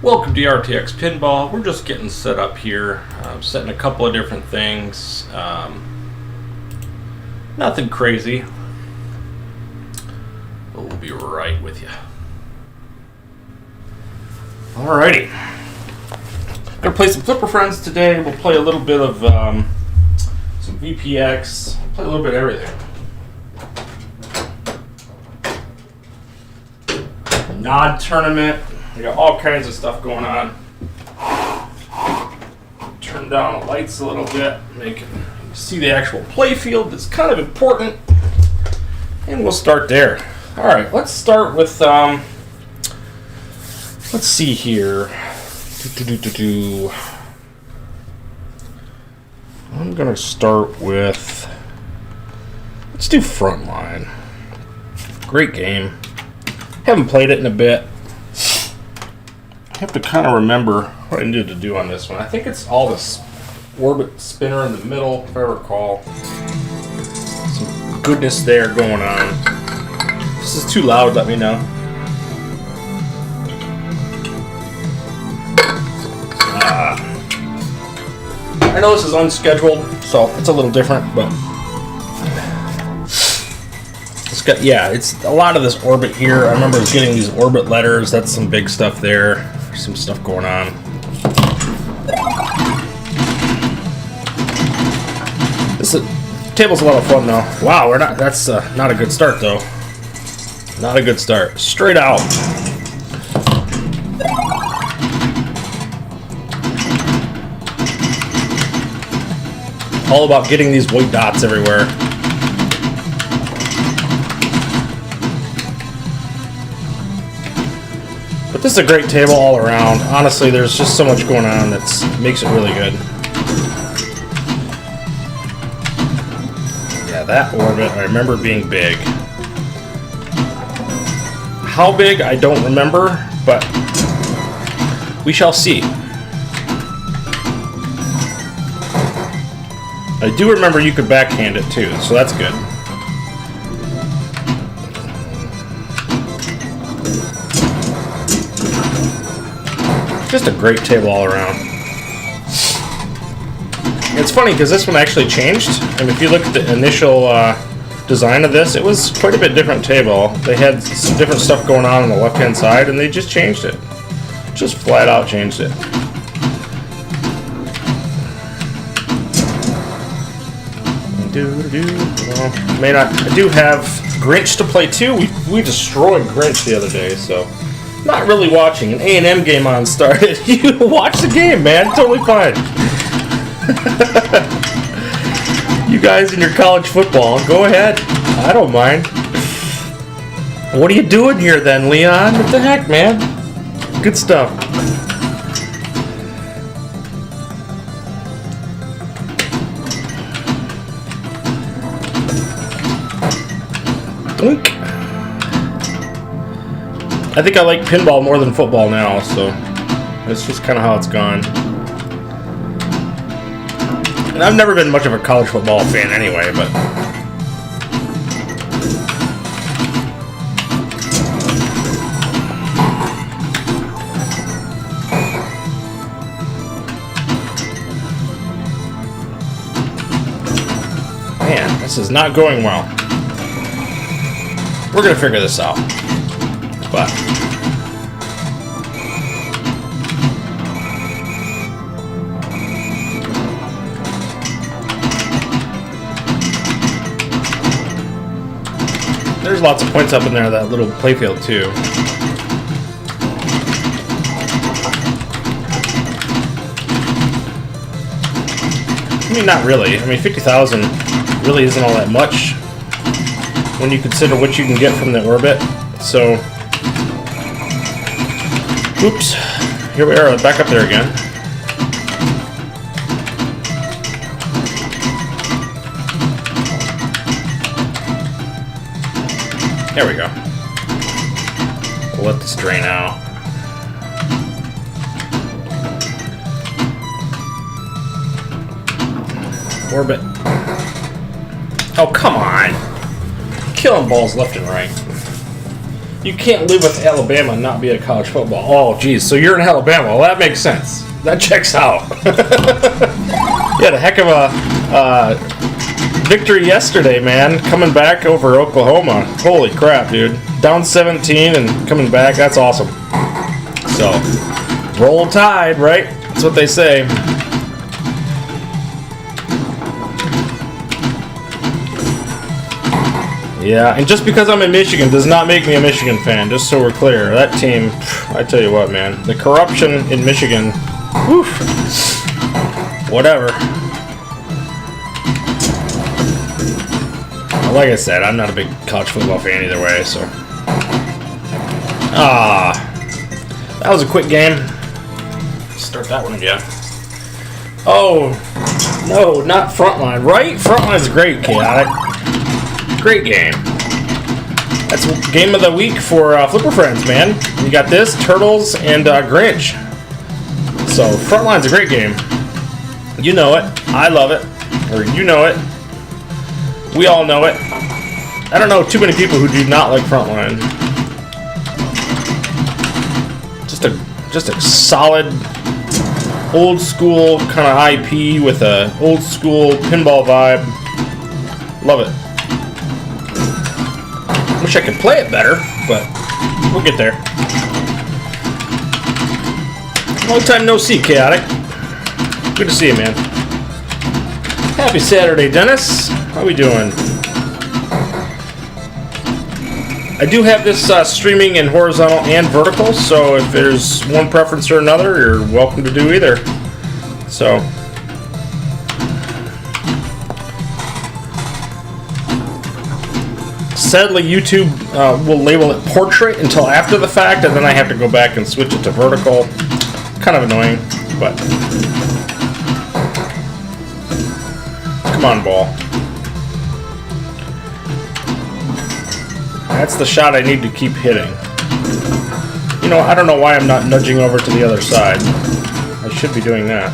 Welcome to RTX Pinball. We're just getting set up here, setting a couple of different things. Nothing crazy, but we'll be right with you. Alrighty. Gonna play some Flipper Friends today. We'll play a little bit of some VPX, play a little bit of everything. Nod tournament. We got all kinds of stuff going on. Turn down the lights a little bit, make it see the actual play field. That's kind of important. And we'll start there. All right, let's start with let's see here. I'm gonna start with, let's do Frontline. Great game. Haven't played it in a bit. I have to kind of remember what I needed to do on this one. I think it's all this orbit spinner in the middle, if I recall. Some goodness there going on. If this is too loud, let me know. I know this is unscheduled, so it's a little different, but it's got, yeah, it's a lot of this orbit here. I remember getting these orbit letters. That's some big stuff there. Some stuff going on. This table's a lot of fun though. Wow, we're not. That's not a good start though. Not a good start. Straight out. All about getting these white dots everywhere. But this is a great table all around. Honestly, there's just so much going on that makes it really good. Yeah, that orbit, I remember being big. How big, I don't remember, but we shall see. I do remember you could backhand it too, so that's good. Just a great table all around. It's funny because this one actually changed, and if you look at the initial design of this, it was quite a bit different table. They had some different stuff going on the left-hand side, and they just changed it. Just flat out changed it. I do have Grinch to play too. We destroyed Grinch the other day, so not really watching. An A&M game on started. You watch the game, man. Totally fine. You guys in your college football, go ahead. I don't mind. What are you doing here then, Leon? What the heck, man? Good stuff. Doink. I think I like pinball more than football now, so that's just kind of how it's gone. And I've never been much of a college football fan anyway, but man, this is not going well. We're gonna figure this out. But there's lots of points up in there, that little playfield too. I mean, not really. I mean, 50,000 really isn't all that much when you consider what you can get from the orbit. So, oops, here we are, back up there again. There we go. We'll let this drain out. Orbit. Oh, come on. Killing balls left and right. You can't live with Alabama and not be at college football. Oh, geez. So you're in Alabama. Well, that makes sense. That checks out. You had a heck of a victory yesterday, man. Coming back over Oklahoma. Holy crap, dude. Down 17 and coming back. That's awesome. So, roll tide, right? That's what they say. Yeah, and just because I'm in Michigan does not make me a Michigan fan, just so we're clear. That team, I tell you what, man. The corruption in Michigan, whew, whatever. Like I said, I'm not a big college football fan either way, so. That was a quick game. Start that one again. Oh, no, not Frontline, right? Frontline's great, Chaotic. Great game. That's game of the week for Flipper Friends, man. You got this, Turtles, and Grinch. So, Frontline's a great game. You know it. I love it. Or you know it. We all know it. I don't know too many people who do not like Frontline. Just a solid, old school kind of IP with a old school pinball vibe. Love it. Wish I could play it better, but we'll get there. Long time no see, Chaotic. Good to see you, man. Happy Saturday, Dennis. How we doing? I do have this streaming in horizontal and vertical, so if there's one preference or another, you're welcome to do either. So. Sadly, YouTube will label it portrait until after the fact, and then I have to go back and switch it to vertical. Kind of annoying, but come on, ball. That's the shot I need to keep hitting. You know, I don't know why I'm not nudging over to the other side. I should be doing that.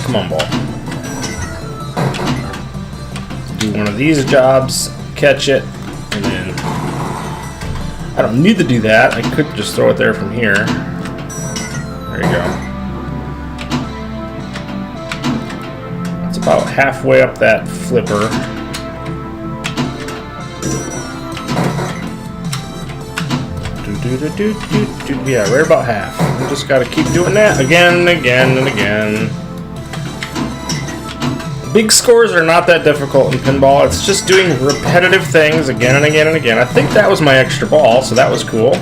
Come on, ball. Do one of these jobs, catch it, and then I don't need to do that. I could just throw it there from here. There you go. It's about halfway up that flipper. Yeah, right about half. I just gotta keep doing that again and again and again. Big scores are not that difficult in pinball. It's just doing repetitive things again and again and again. I think that was my extra ball, so that was cool.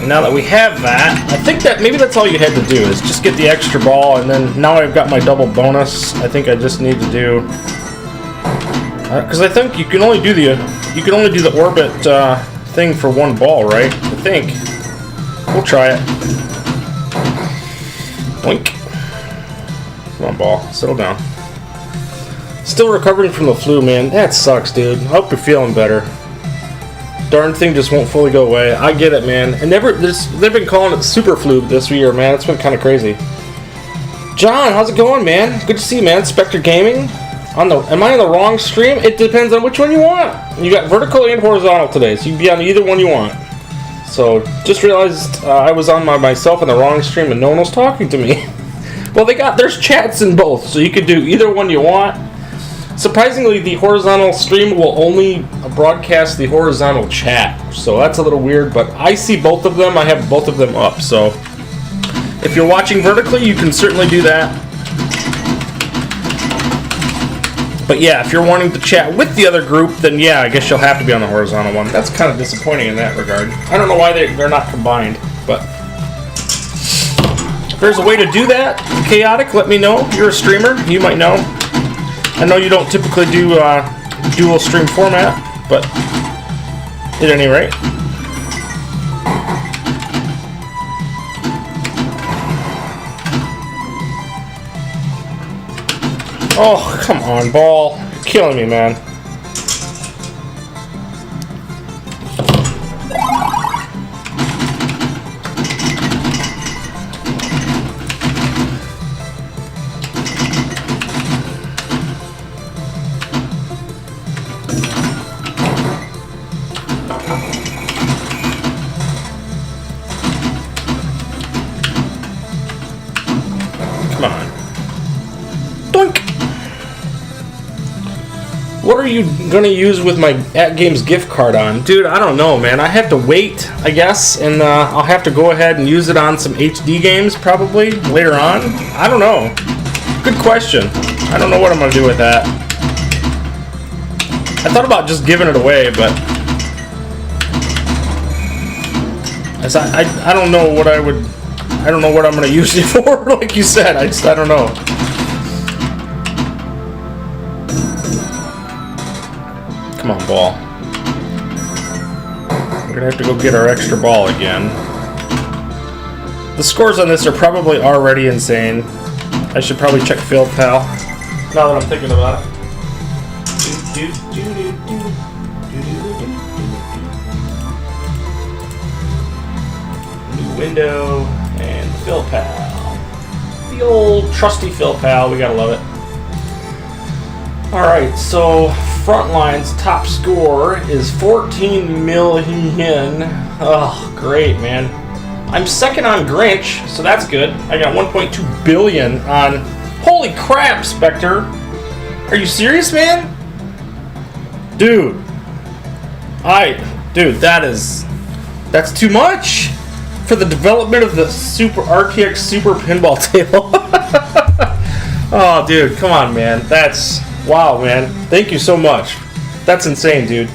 And now that we have that, I think that maybe that's all you had to do is just get the extra ball, and then now I've got my double bonus. I think I just need to do because I think you can only do the orbit thing for one ball, right? I think. We'll try it. Boink. Come on, ball. Settle down. Still recovering from the flu, man. That sucks, dude. I hope you're feeling better. Darn thing just won't fully go away. I get it, man. And they've been calling it super flu this year, man. It's been kind of crazy. John, how's it going, man? Good to see you, man. Spectre Gaming. Am I on the wrong stream? It depends on which one you want. You got vertical and horizontal today, so you can be on either one you want. So, just realized I was on myself in the wrong stream and no one was talking to me. Well, there's chats in both, so you could do either one you want. Surprisingly, the horizontal stream will only broadcast the horizontal chat, so that's a little weird, but I see both of them. I have both of them up, so if you're watching vertically, you can certainly do that. But yeah, if you're wanting to chat with the other group, then yeah, I guess you'll have to be on the horizontal one. That's kind of disappointing in that regard. I don't know why they're not combined, but if there's a way to do that, Chaotic, let me know. You're a streamer, you might know. I know you don't typically do dual stream format, but at any rate. Oh, come on, ball. You're killing me, man. What are you gonna use with my At Games gift card on? Dude, I don't know, man. I have to wait, I guess, and I'll have to go ahead and use it on some HD games probably later on. I don't know. Good question. I don't know what I'm gonna do with that. I thought about just giving it away, but I don't know what I don't know what I'm gonna use it for. Like you said, I don't know. Come on, ball. We're gonna have to go get our extra ball again. The scores on this are probably already insane. I should probably check Field Pal now that I'm thinking about it. New window and Field Pal. The old trusty Field Pal. We gotta love it. All right, so Frontline's top score is 14 million. Oh, great, man. I'm second on Grinch, so that's good. I got 1.2 billion on... Holy crap, Spectre. Are you serious, man? Dude. Dude, that's too much for the development of the RTX Super Pinball table. Oh, dude, come on, man. That's... Wow, man. Thank you so much. That's insane, dude.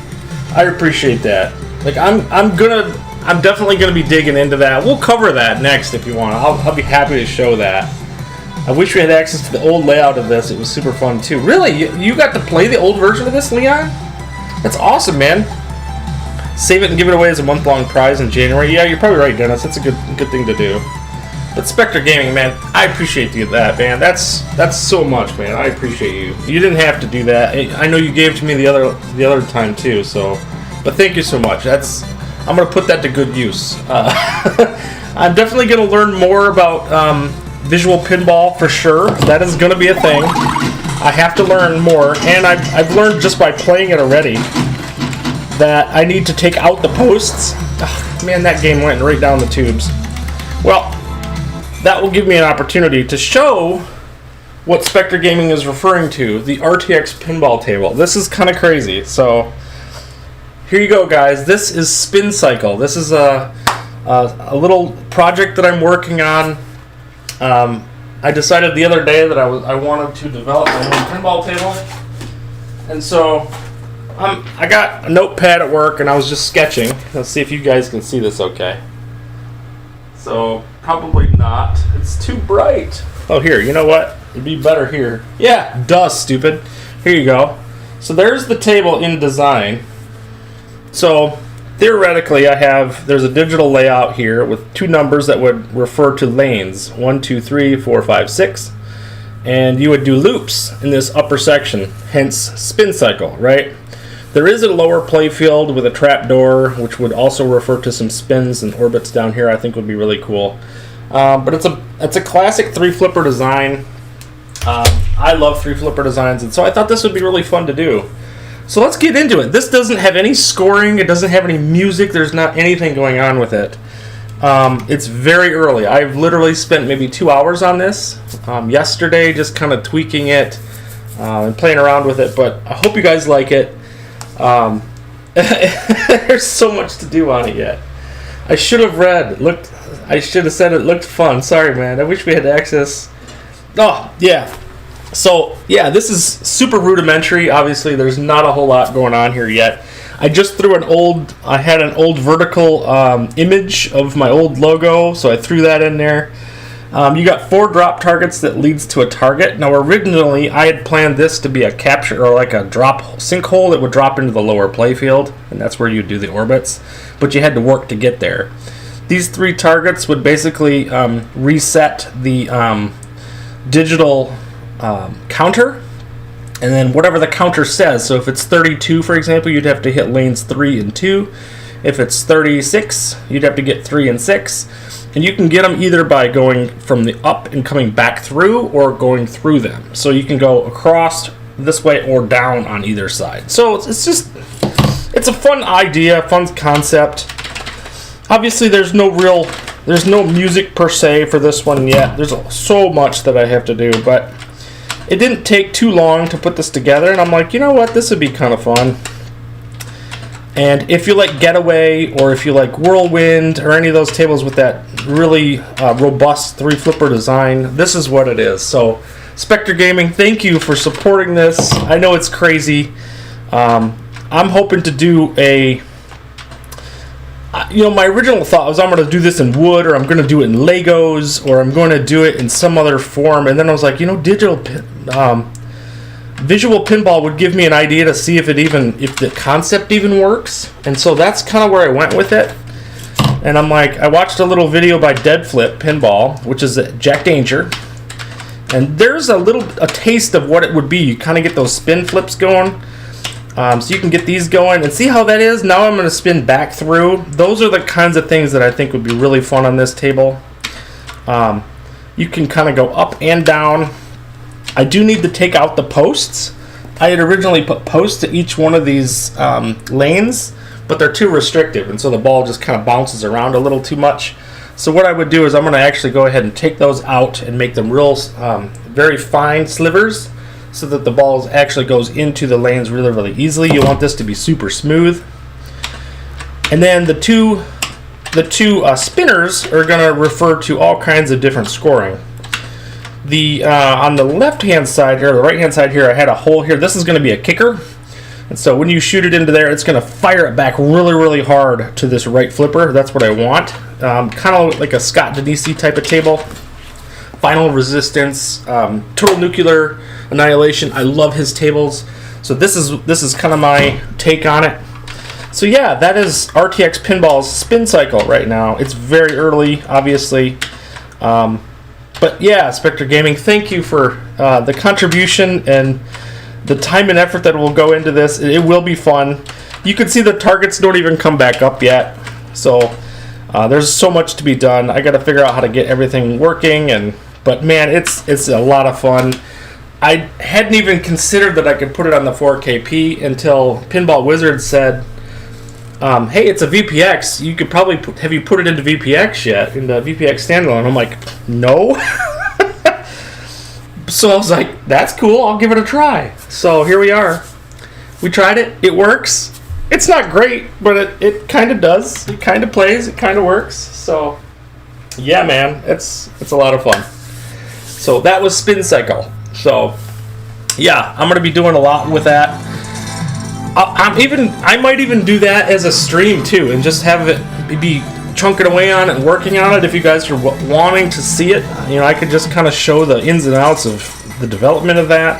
I appreciate that. Like, I'm definitely gonna be digging into that. We'll cover that next if you want. I'll be happy to show that. I wish we had access to the old layout of this. It was super fun too. Really? You got to play the old version of this, Leon? That's awesome, man. Save it and give it away as a month-long prize in January. Yeah, you're probably right, Dennis. That's a good thing to do. But Spectre Gaming, man, I appreciate that, man. That's so much, man. I appreciate you. You didn't have to do that. I know you gave it to me the other time too. So, but thank you so much. I'm gonna put that to good use. I'm definitely gonna learn more about visual pinball for sure. That is gonna be a thing. I have to learn more, and I've learned just by playing it already that I need to take out the posts. Ugh, man, that game went right down the tubes. Well, that will give me an opportunity to show what Spectre Gaming is referring to, the RTX pinball table. This is kind of crazy. So here you go, guys. This is Spin Cycle. This is a little project that I'm working on. I decided the other day that I wanted to develop my own pinball table, and so I got a notepad at work and I was just sketching. Let's see if you guys can see this okay. So probably not. It's too bright. Oh, here, you know what? It'd be better here. Yeah, duh, stupid. Here you go. So there's the table in design. So theoretically, there's a digital layout here with two numbers that would refer to lanes. 1, 2, 3, 4, 5, 6. And you would do loops in this upper section, hence spin cycle, right? There is a lower playfield with a trap door, which would also refer to some spins and orbits down here. I think would be really cool. But it's a classic 3-flipper design. I love 3-flipper designs, and so I thought this would be really fun to do. So let's get into it. This doesn't have any scoring. It doesn't have any music. There's not anything going on with it. It's very early. I've literally spent maybe 2 hours on this yesterday, just kind of tweaking it and playing around with it. But I hope you guys like it. There's so much to do on it yet. I should have I should have said it looked fun. Sorry, man. I wish we had access. Oh, yeah. So, yeah, this is super rudimentary. Obviously, there's not a whole lot going on here yet. I just threw I had an old vertical image of my old logo, so I threw that in there. You got 4 drop targets that leads to a target. Now, originally, I had planned this to be a capture, or like a drop sinkhole that would drop into the lower playfield, and that's where you do the orbits, but you had to work to get there. These 3 targets would basically reset the digital counter, and then whatever the counter says. So if it's 32, for example, you'd have to hit lanes 3 and 2. If it's 36, you'd have to get 3 and 6. And you can get them either by going from the up and coming back through, or going through them. So you can go across this way or down on either side. So it's a fun idea, fun concept. Obviously, there's no music per se for this one yet. There's so much that I have to do, but it didn't take too long to put this together, and I'm like, you know what, this would be kind of fun. And if you like Getaway, or if you like Whirlwind, or any of those tables with that really robust 3-flipper design, this is what it is. So, Spectre Gaming, thank you for supporting this. I know it's crazy. I'm hoping to do a... my original thought was I'm going to do this in wood, or I'm going to do it in Legos, or I'm going to do it in some other form. And then I was like, visual pinball would give me an idea to see if the concept even works. And so that's kind of where I went with it. And I'm like, I watched a little video by Dead Flip Pinball, which is Jack Danger. And there's a taste of what it would be. You kind of get those spin flips going. So you can get these going and see how that is. Now I'm going to spin back through. Those are the kinds of things that I think would be really fun on this table. You can kind of go up and down. I do need to take out the posts. I had originally put posts to each one of these lanes, but they're too restrictive, and so the ball just kind of bounces around a little too much. So what I would do is I'm going to actually go ahead and take those out and make them real very fine slivers, so that the ball actually goes into the lanes really, really easily. You want this to be super smooth. And then the two spinners are going to refer to all kinds of different scoring. On the left-hand side here, or the right-hand side here, I had a hole here. This is going to be a kicker. And so when you shoot it into there, it's going to fire it back really, really hard to this right flipper. That's what I want. Kind of like a Scott Denisi type of table. Final Resistance, Total Nuclear Annihilation. I love his tables. So this is kind of my take on it. So yeah, that is RTX Pinball's spin cycle right now. It's very early, obviously. But yeah, Spectre Gaming, thank you for the contribution and the time and effort that will go into this. It will be fun. You can see the targets don't even come back up yet. So there's so much to be done. I got to figure out how to get everything working. But man, it's a lot of fun. I hadn't even considered that I could put it on the 4KP until Pinball Wizard said, hey, it's a VPX. You could probably have you put it into VPX yet? Into VPX standalone? I'm like, no. So I was like, that's cool. I'll give it a try. So here we are. We tried it. It works. It's not great, but it kind of does. It kind of plays. It kind of works. So yeah, man, it's a lot of fun. So that was Spin Cycle. So yeah, I'm gonna be doing a lot with that. I might even do that as a stream too, and just have it be chunking away on it and working on it. If you guys are wanting to see it, I could just kind of show the ins and outs of the development of that.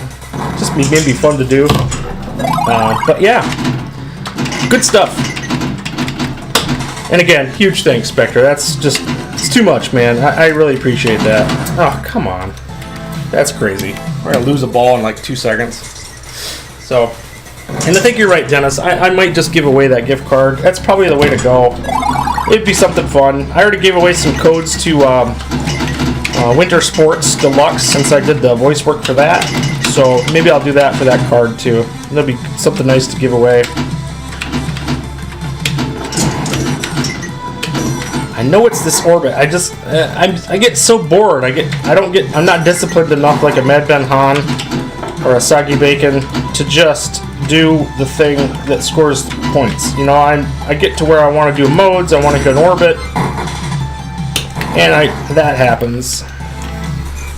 Just maybe fun to do. But yeah, good stuff. And again, huge thanks, Spectre. It's too much, man. I really appreciate that. Oh, come on. That's crazy. We're gonna lose a ball in like 2 seconds. So. And I think you're right, Dennis. I might just give away that gift card. That's probably the way to go. It'd be something fun. I already gave away some codes to Winter Sports Deluxe since I did the voice work for that. So maybe I'll do that for that card too. That'll be something nice to give away. I know it's this orbit. I get so bored. I'm not disciplined enough like a Mad Ben Han or a Soggy Bacon to just do the thing that scores points. I get to where I want to do modes, I want to go in orbit, and that happens.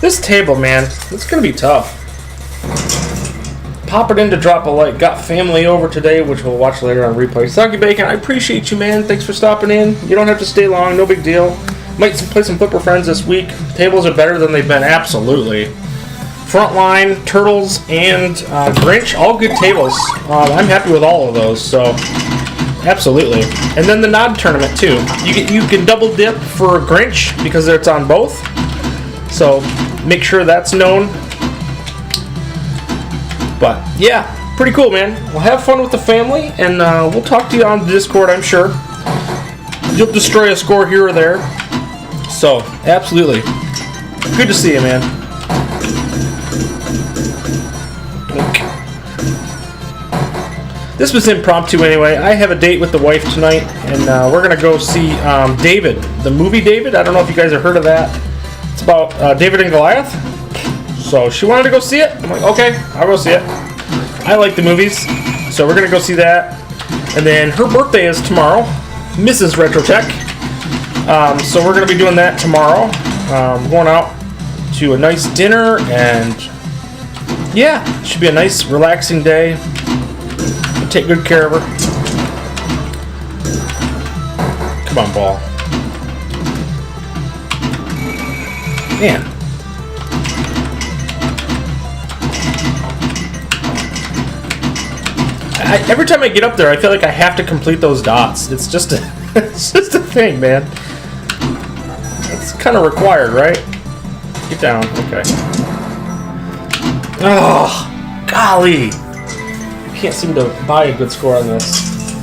This table, man, it's gonna be tough. Pop it in to drop a like. Got family over today, which we'll watch later on replay. Soggy Bacon, I appreciate you, man. Thanks for stopping in. You don't have to stay long, no big deal. Might play some Flipper Friends this week. Tables are better than they've been, absolutely. Frontline, Turtles, and Grinch, all good tables. I'm happy with all of those, so absolutely. And then the Nod tournament too. You can double dip for Grinch because it's on both. So make sure that's known. But yeah, pretty cool, man. Well, have fun with the family, and we'll talk to you on the Discord, I'm sure. You'll destroy a score here or there. So absolutely, good to see you, man. This was impromptu anyway. I have a date with the wife tonight, and we're going to go see David, the movie David. I don't know if you guys have heard of that. It's about David and Goliath. So she wanted to go see it. I'm like, okay, I'll go see it. I like the movies, so we're gonna go see that. And then her birthday is tomorrow, Mrs. Retrotech. So we're gonna be doing that tomorrow. Going out to a nice dinner, and yeah, it should be a nice, relaxing day. We'll take good care of her. Come on, ball. Man. Every time I get up there, I feel like I have to complete those dots. It's just a, it's just a thing, man. It's kind of required, right? Get down. Okay. Oh, golly. I can't seem to buy a good score on this.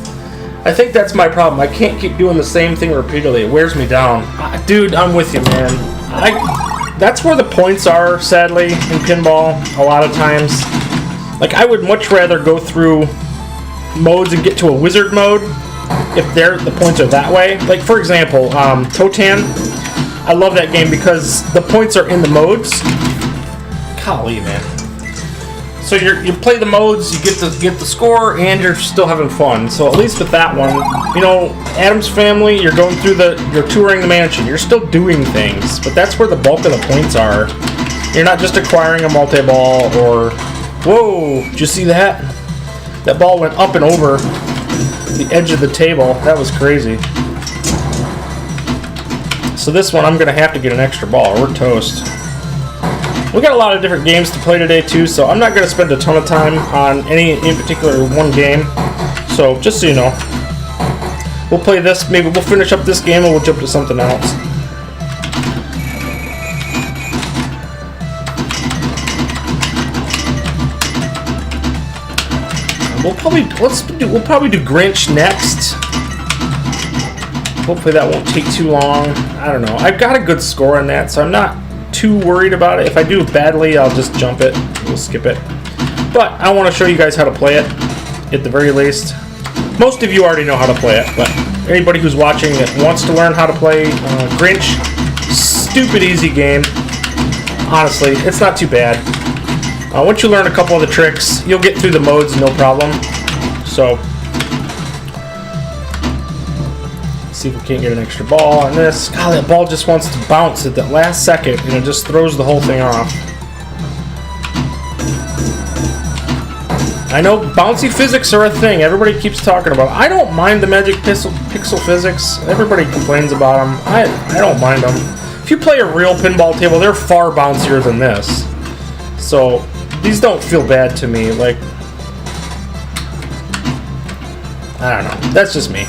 I think that's my problem. I can't keep doing the same thing repeatedly. It wears me down. Dude, I'm with you, man. That's where the points are, sadly, in pinball, a lot of times. Like, I would much rather go through modes and get to a wizard mode if the points are that way. Like, for example, Totan. I love that game because the points are in the modes. Golly, man. So you play the modes, you get the score, and you're still having fun. So at least with that one, you know, Addams Family, you're going through you're touring the mansion. You're still doing things, but that's where the bulk of the points are. You're not just acquiring a multi-ball or... Whoa, did you see that? That ball went up and over the edge of the table. That was crazy. So this one, I'm going to have to get an extra ball, or we're toast. We got a lot of different games to play today, too, so I'm not going to spend a ton of time on any in particular one game. So, just so you know, we'll play this, maybe we'll finish up this game and we'll jump to something else. We'll probably do Grinch next. Hopefully that won't take too long. I don't know. I've got a good score on that, so I'm not too worried about it. If I do badly, I'll just jump it. We'll skip it. But I want to show you guys how to play it, at the very least. Most of you already know how to play it, but anybody who's watching that wants to learn how to play Grinch, stupid easy game. Honestly, it's not too bad. Once you learn a couple of the tricks, you'll get through the modes no problem. So, see if we can't get an extra ball on this. God, that ball just wants to bounce at the last second, and it just throws the whole thing off. I know bouncy physics are a thing. Everybody keeps talking about it. I don't mind the magic pixel physics. Everybody complains about them. I don't mind them. If you play a real pinball table, they're far bouncier than this. So, these don't feel bad to me. Like, I don't know. That's just me.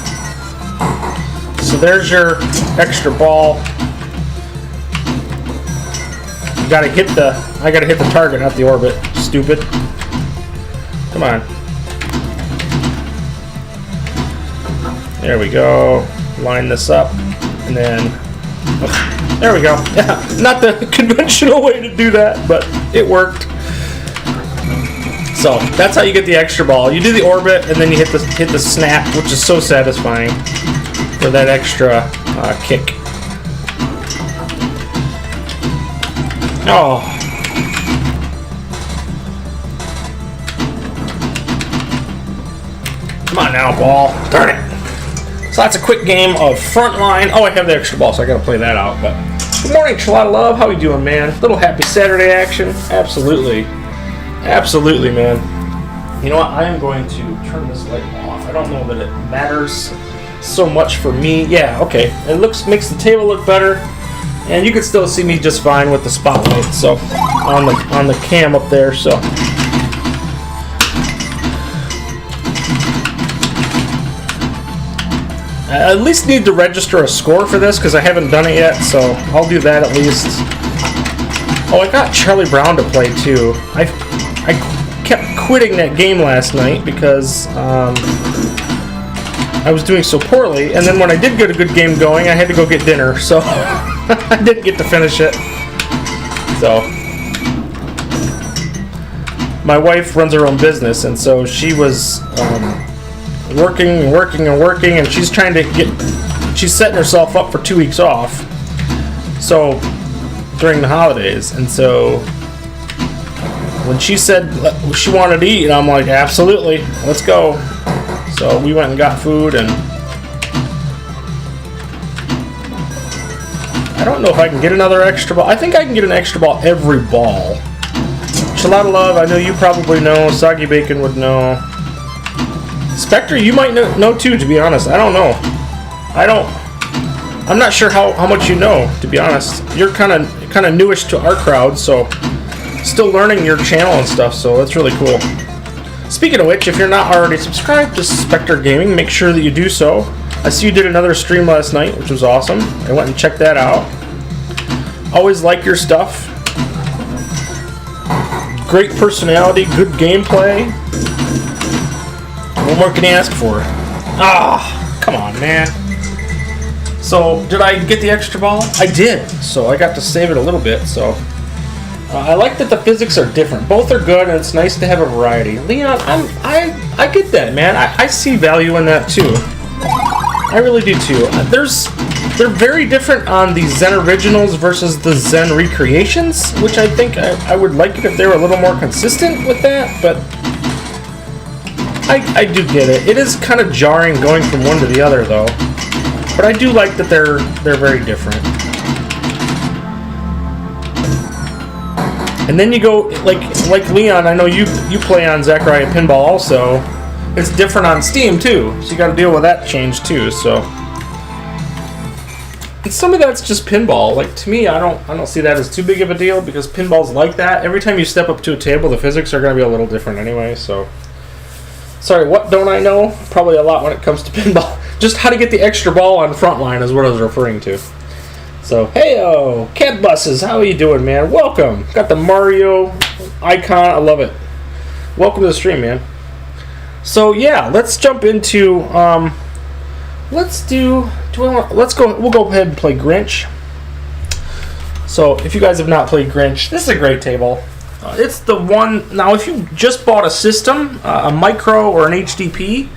So there's your extra ball. I gotta hit the target, not the orbit. Stupid. Come on. There we go. Line this up, and then there we go. Yeah, not the conventional way to do that, but it worked. So that's how you get the extra ball. You do the orbit, and then you hit the snap, which is so satisfying for that extra kick. Oh. Come on now, ball. Darn it. So that's a quick game of Frontline. Oh, I have the extra ball, so I gotta play that out. But good morning, Chalada Love. How you doing, man? Little happy Saturday action? Absolutely. Absolutely, man. You know what? I am going to turn this light off. I don't know that it matters so much for me. Yeah, okay. It makes the table look better, and you can still see me just fine with the spotlight. So on the cam up there. So I at least need to register a score for this because I haven't done it yet. So I'll do that at least. Oh, I got Charlie Brown to play too. I kept quitting that game last night because I was doing so poorly, and then when I did get a good game going, I had to go get dinner, so I didn't get to finish it. So my wife runs her own business, and so she was working, and she's trying to she's setting herself up for 2 weeks off, so during the holidays, and so when she said she wanted to eat, I'm like, absolutely, let's go. So we went and got food, and I don't know if I can get another extra ball. I think I can get an extra ball every ball. Enchilada Love, I know you probably know. Soggy Bacon would know. Spectre, you might know too, to be honest. I don't know. I'm not sure how much you know, to be honest. You're kind of newish to our crowd, so still learning your channel and stuff, so that's really cool. Speaking of which, if you're not already subscribed to Spectre Gaming, make sure that you do so. I see you did another stream last night, which was awesome. I went and checked that out. Always like your stuff. Great personality, good gameplay. What more can you ask for? Ah, come on, man. So, did I get the extra ball? I did. So, I got to save it a little bit, so. I like that the physics are different. Both are good, and it's nice to have a variety. Leon, I get that, man. I see value in that, too. I really do, too. They're very different on the Zen Originals versus the Zen Recreations, which I think I would like it if they were a little more consistent with that, but I do get it. It is kind of jarring going from one to the other, though. But I do like that they're very different. And then you go, like Leon, I know you play on Zachariah Pinball also. It's different on Steam, too, so you got to deal with that change, too, so. And some of that's just pinball. Like, to me, I don't see that as too big of a deal, because pinball's like that. Every time you step up to a table, the physics are going to be a little different anyway, so. Sorry, what don't I know? Probably a lot when it comes to pinball. Just how to get the extra ball on Frontline is what I was referring to. So, hey-o, Cat Buses, how are you doing, man? Welcome. Got the Mario icon. I love it. Welcome to the stream, man. So, yeah, let's jump into, we'll go ahead and play Grinch. So, if you guys have not played Grinch, this is a great table. It's the one, now if you just bought a system, a micro or an HDP,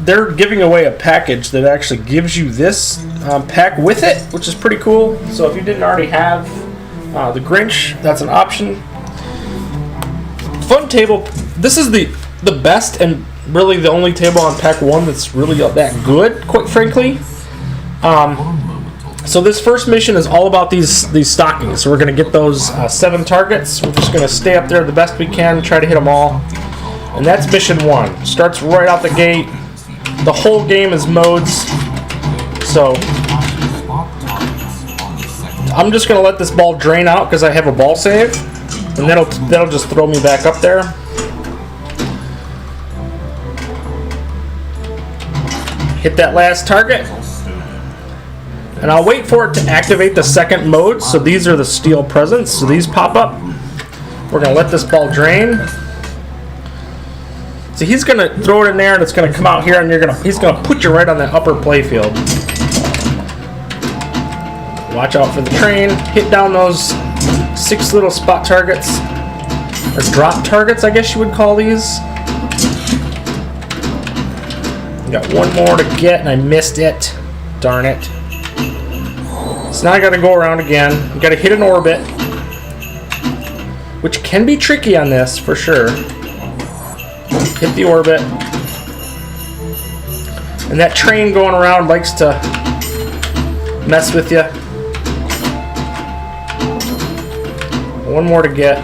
they're giving away a package that actually gives you this pack with it, which is pretty cool. So if you didn't already have the Grinch, that's an option. Fun table. This is the best and really the only table on pack 1 that's really that good, quite frankly. So this first mission is all about these stockings. So we're going to get those 7 targets. We're just going to stay up there the best we can, try to hit them all. And that's mission 1. Starts right out the gate. The whole game is modes. So I'm just going to let this ball drain out because I have a ball save. And that'll just throw me back up there. Hit that last target. And I'll wait for it to activate the second mode. So these are the steel presents. So these pop up. We're going to let this ball drain. So he's going to throw it in there and it's going to come out here and he's going to put you right on the upper playfield. Watch out for the train. Hit down those 6 little spot targets. Or drop targets, I guess you would call these. Got one more to get and I missed it. Darn it. So now I got to go around again. You got to hit an orbit, which can be tricky on this for sure. Hit the orbit, and that train going around likes to mess with you. One more to get.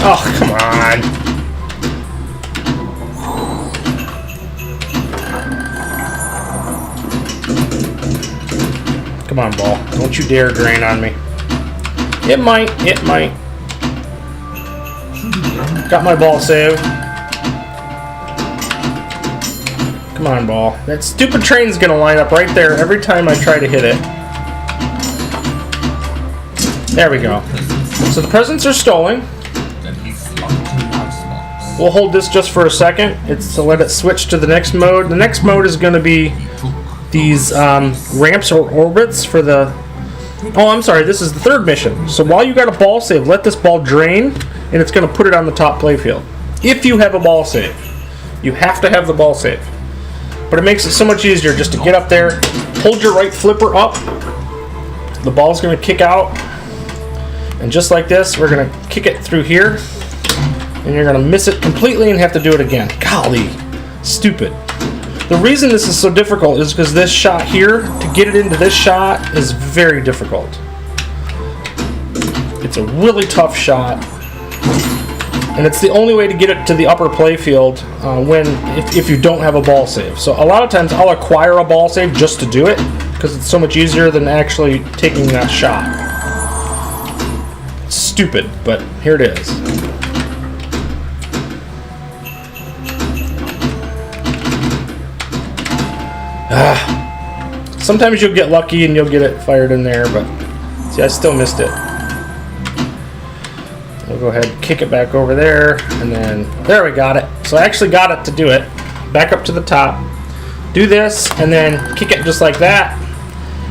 Oh, come on. Come on, ball. Don't you dare drain on me. It might. Got my ball saved. Come on, ball. That stupid train's gonna line up right there every time I try to hit it. There we go. So the presents are stolen. We'll hold this just for a second. It's to let it switch to the next mode. The next mode is going to be these ramps or orbits for the... Oh, I'm sorry. This is the third mission. So while you got a ball save, let this ball drain, and it's going to put it on the top playfield. If you have a ball save. You have to have the ball save. But it makes it so much easier just to get up there, hold your right flipper up. The ball's going to kick out. And just like this, we're going to kick it through here, and you're gonna miss it completely and have to do it again. Golly, stupid. The reason this is so difficult is because this shot here, to get it into this shot, is very difficult. It's a really tough shot, and it's the only way to get it to the upper play field if you don't have a ball save. So a lot of times I'll acquire a ball save just to do it, because it's so much easier than actually taking that shot. It's stupid, but here it is. Sometimes you'll get lucky and you'll get it fired in there, but see, I still missed it. We'll go ahead and kick it back over there, and then there, we got it. So I actually got it to do it. Back up to the top, do this, and then kick it just like that.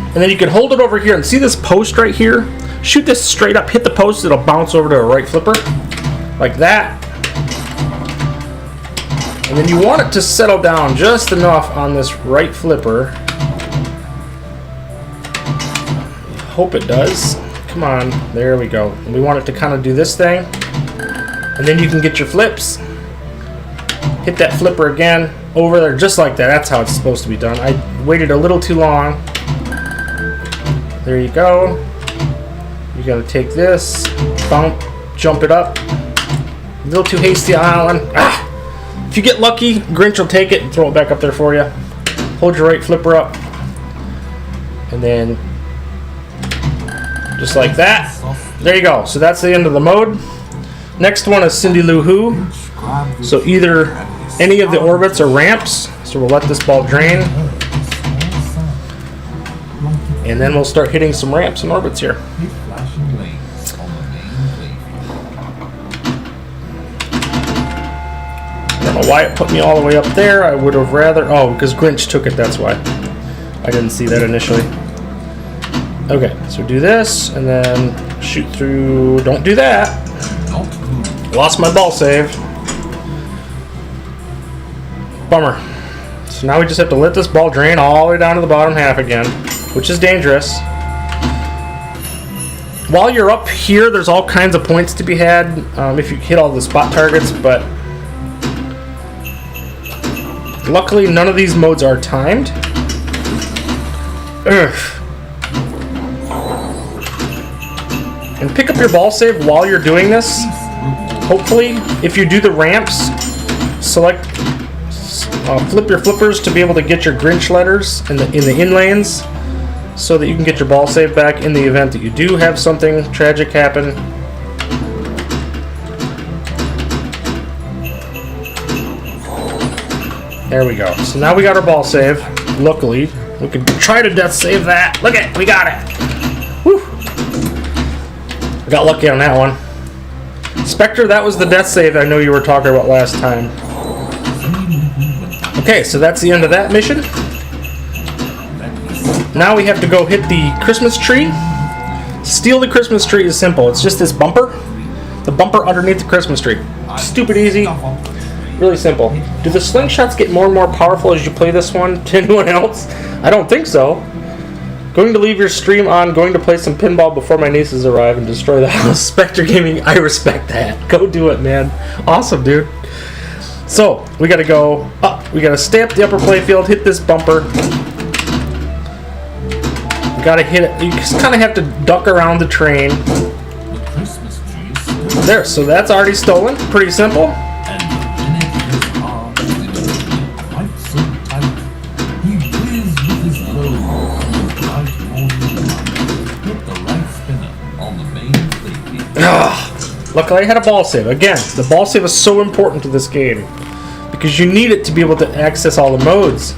And then you can hold it over here and see this post right here. Shoot this straight up, hit the post, it'll bounce over to a right flipper like that. And then you want it to settle down just enough on this right flipper. Hope it does. Come on, there we go. And we want it to kind of do this thing. And then you can get your flips. Hit that flipper again over there just like that. That's how it's supposed to be done. I waited a little too long. There you go. You gotta take this, bump, jump it up. A little too hasty on that one. Ah! If you get lucky, Grinch will take it and throw it back up there for you. Hold your right flipper up. And then just like that. There you go. So that's the end of the mode. Next one is Cindy Lou Who. So either any of the orbits or ramps. So we'll let this ball drain. And then we'll start hitting some ramps and orbits here. I don't know why it put me all the way up there. I would have rather... Oh, because Grinch took it, that's why. I didn't see that initially. Okay, so do this, and then shoot through... Don't do that. Lost my ball save. Bummer. So now we just have to let this ball drain all the way down to the bottom half again, which is dangerous. While you're up here, there's all kinds of points to be had if you hit all the spot targets, but luckily none of these modes are timed. Ugh. And pick up your ball save while you're doing this. Hopefully, if you do the ramps, select flip your flippers to be able to get your Grinch letters in the in lanes, so that you can get your ball save back in the event that you do have something tragic happen. There we go. So now we got our ball save. Luckily, we can try to death save that. Look at, we got it. Woo! I got lucky on that one. Spectre, that was the death save I know you were talking about last time. Okay, so that's the end of that mission. Now we have to go hit the Christmas tree. Steal the Christmas tree is simple. It's just this bumper. The bumper underneath the Christmas tree. Stupid easy. Really simple. Do the slingshots get more and more powerful as you play this one to anyone else? I don't think so. Going to leave your stream on, going to play some pinball before my nieces arrive and destroy the house. Spectre Gaming, I respect that. Go do it, man. Awesome, dude. So, we gotta go up. We gotta stay up the upper playfield, hit this bumper. You gotta hit it. You just kind of have to duck around the train. There, so that's already stolen. Pretty simple. Luckily I had a ball save. Again, the ball save is so important to this game because you need it to be able to access all the modes.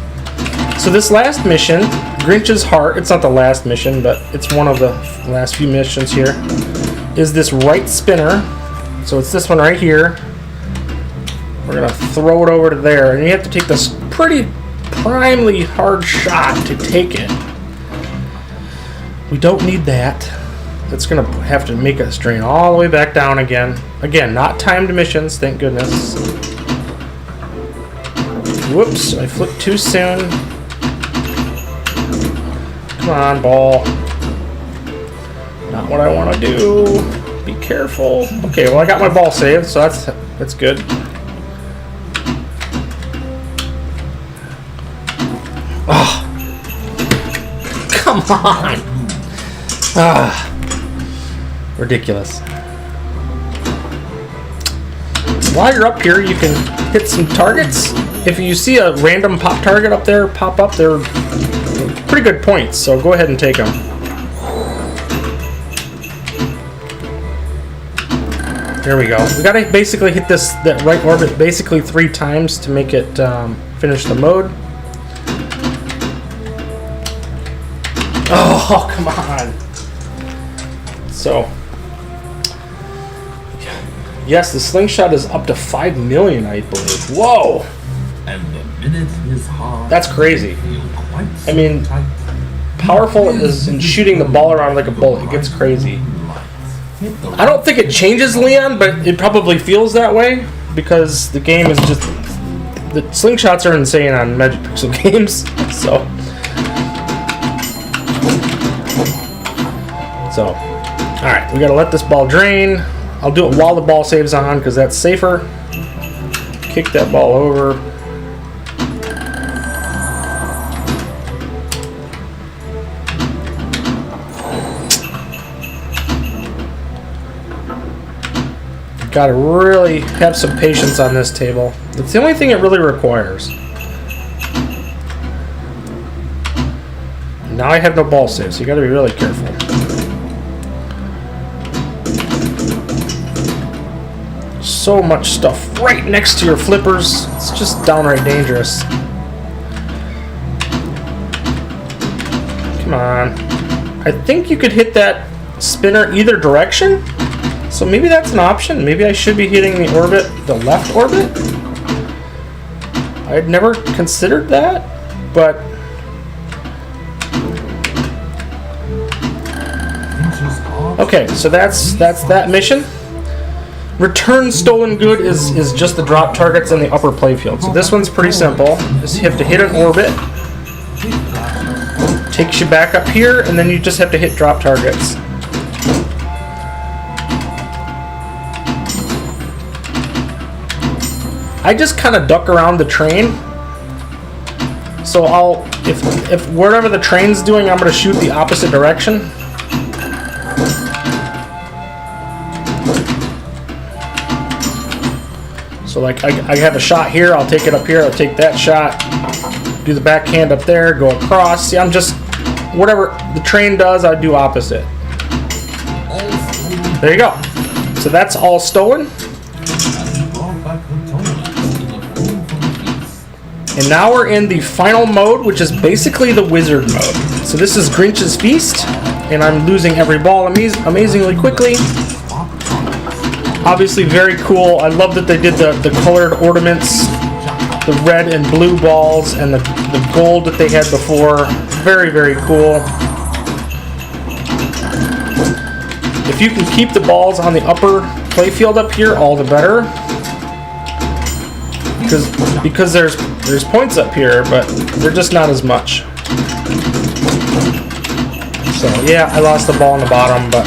So this last mission, Grinch's Heart, it's not the last mission, but it's one of the last few missions here, is this right spinner. So it's this one right here. We're going to throw it over to there, and you have to take this pretty primely hard shot to take it. We don't need that. It's going to have to make us drain all the way back down again. Again, not timed missions, thank goodness. Whoops, I flipped too soon. Come on, ball. Not what I want to do. Be careful. Okay, well I got my ball saved, so that's good. Oh, come on! Ridiculous. While you're up here, you can hit some targets. If you see a random pop target up there pop up, they're pretty good points, so go ahead and take them. There we go. We gotta basically hit that right orbit basically 3 times to make it finish the mode. Oh, come on. So, yes, the slingshot is up to 5 million, I believe. Whoa! And the minute is hard. That's crazy. I mean, powerful is in shooting the ball around like a bullet. It gets crazy. I don't think it changes Leon, but it probably feels that way because the game is just... The slingshots are insane on Magic Pixel games, so... Alright, we gotta let this ball drain. I'll do it while the ball saves on because that's safer. Kick that ball over. Gotta really have some patience on this table. It's the only thing it really requires. Now I have no ball save, so you gotta be really careful. So much stuff right next to your flippers. It's just downright dangerous. Come on. I think you could hit that spinner either direction. So maybe that's an option. Maybe I should be hitting the orbit, the left orbit. I'd never considered that, but okay, so that's that mission. Return stolen good is just the drop targets in the upper playfield. So this one's pretty simple. Just you have to hit an orbit. Takes you back up here, and then you just have to hit drop targets. I just kind of duck around the train. So if whatever the train's doing, I'm going to shoot the opposite direction. So like I have a shot here, I'll take it up here, I'll take that shot, do the backhand up there, go across. See, I'm just, whatever the train does, I do opposite. There you go. So that's all stolen. And now we're in the final mode, which is basically the wizard mode. So this is Grinch's Feast, and I'm losing every ball amazingly quickly. Obviously very cool. I love that they did the colored ornaments, the red and blue balls, and the gold that they had before. Very, very cool. If you can keep the balls on the upper playfield up here, all the better. Because there's points up here, but they're just not as much. So yeah, I lost the ball on the bottom, but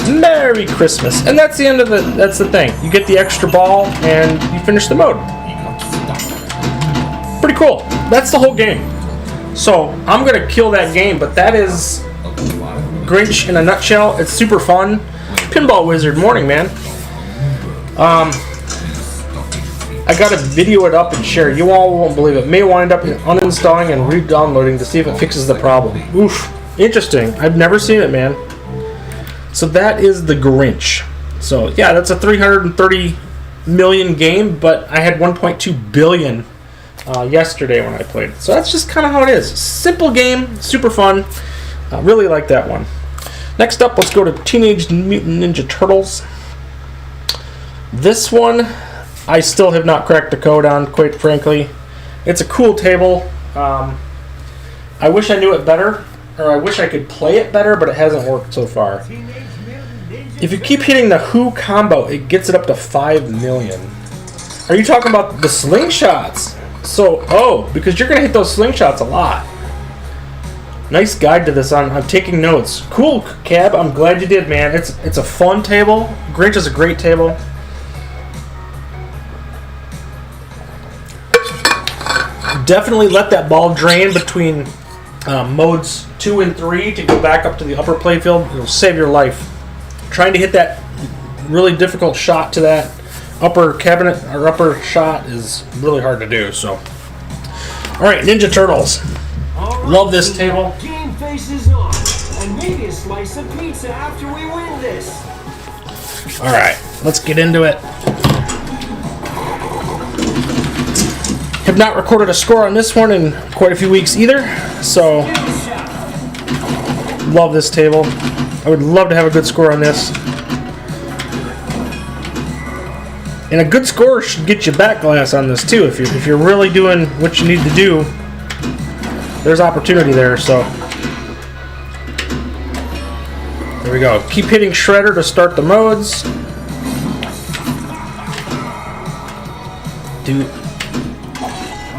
Merry Christmas. And that's the end of that's the thing. You get the extra ball and you finish the mode. Pretty cool. That's the whole game. So I'm gonna kill that game, but that is Grinch in a nutshell. It's super fun. Pinball Wizard morning, man. I gotta video it up and share. You all won't believe it. May wind up uninstalling and re-downloading to see if it fixes the problem. Oof. Interesting. I've never seen it, man. So that is the Grinch. So yeah, that's a 330 million game, but I had 1.2 billion yesterday when I played it. So that's just kind of how it is. Simple game, super fun. Really like that one. Next up, let's go to Teenage Mutant Ninja Turtles. This one, I still have not cracked the code on, quite frankly. It's a cool table. I wish I knew it better, or I wish I could play it better, but it hasn't worked so far. If you keep hitting the Who combo, it gets it up to 5 million. Are you talking about the slingshots? So, because you're going to hit those slingshots a lot. Nice guide to this. I'm taking notes. Cool, Cab. I'm glad you did, man. It's a fun table. Grinch is a great table. Definitely let that ball drain between modes 2 and 3 to go back up to the upper playfield. It'll save your life. Trying to hit that really difficult shot to that upper cabinet or upper shot is really hard to do. So, all right, Ninja Turtles. Right, love this table. Game faces on, and maybe a slice of pizza after we win this. All right, let's get into it. Have not recorded a score on this one in quite a few weeks either, so love this table. I would love to have a good score on this. And a good score should get you back glass on this too. If you're really doing what you need to do, there's opportunity there. So there we go. Keep hitting Shredder to start the modes.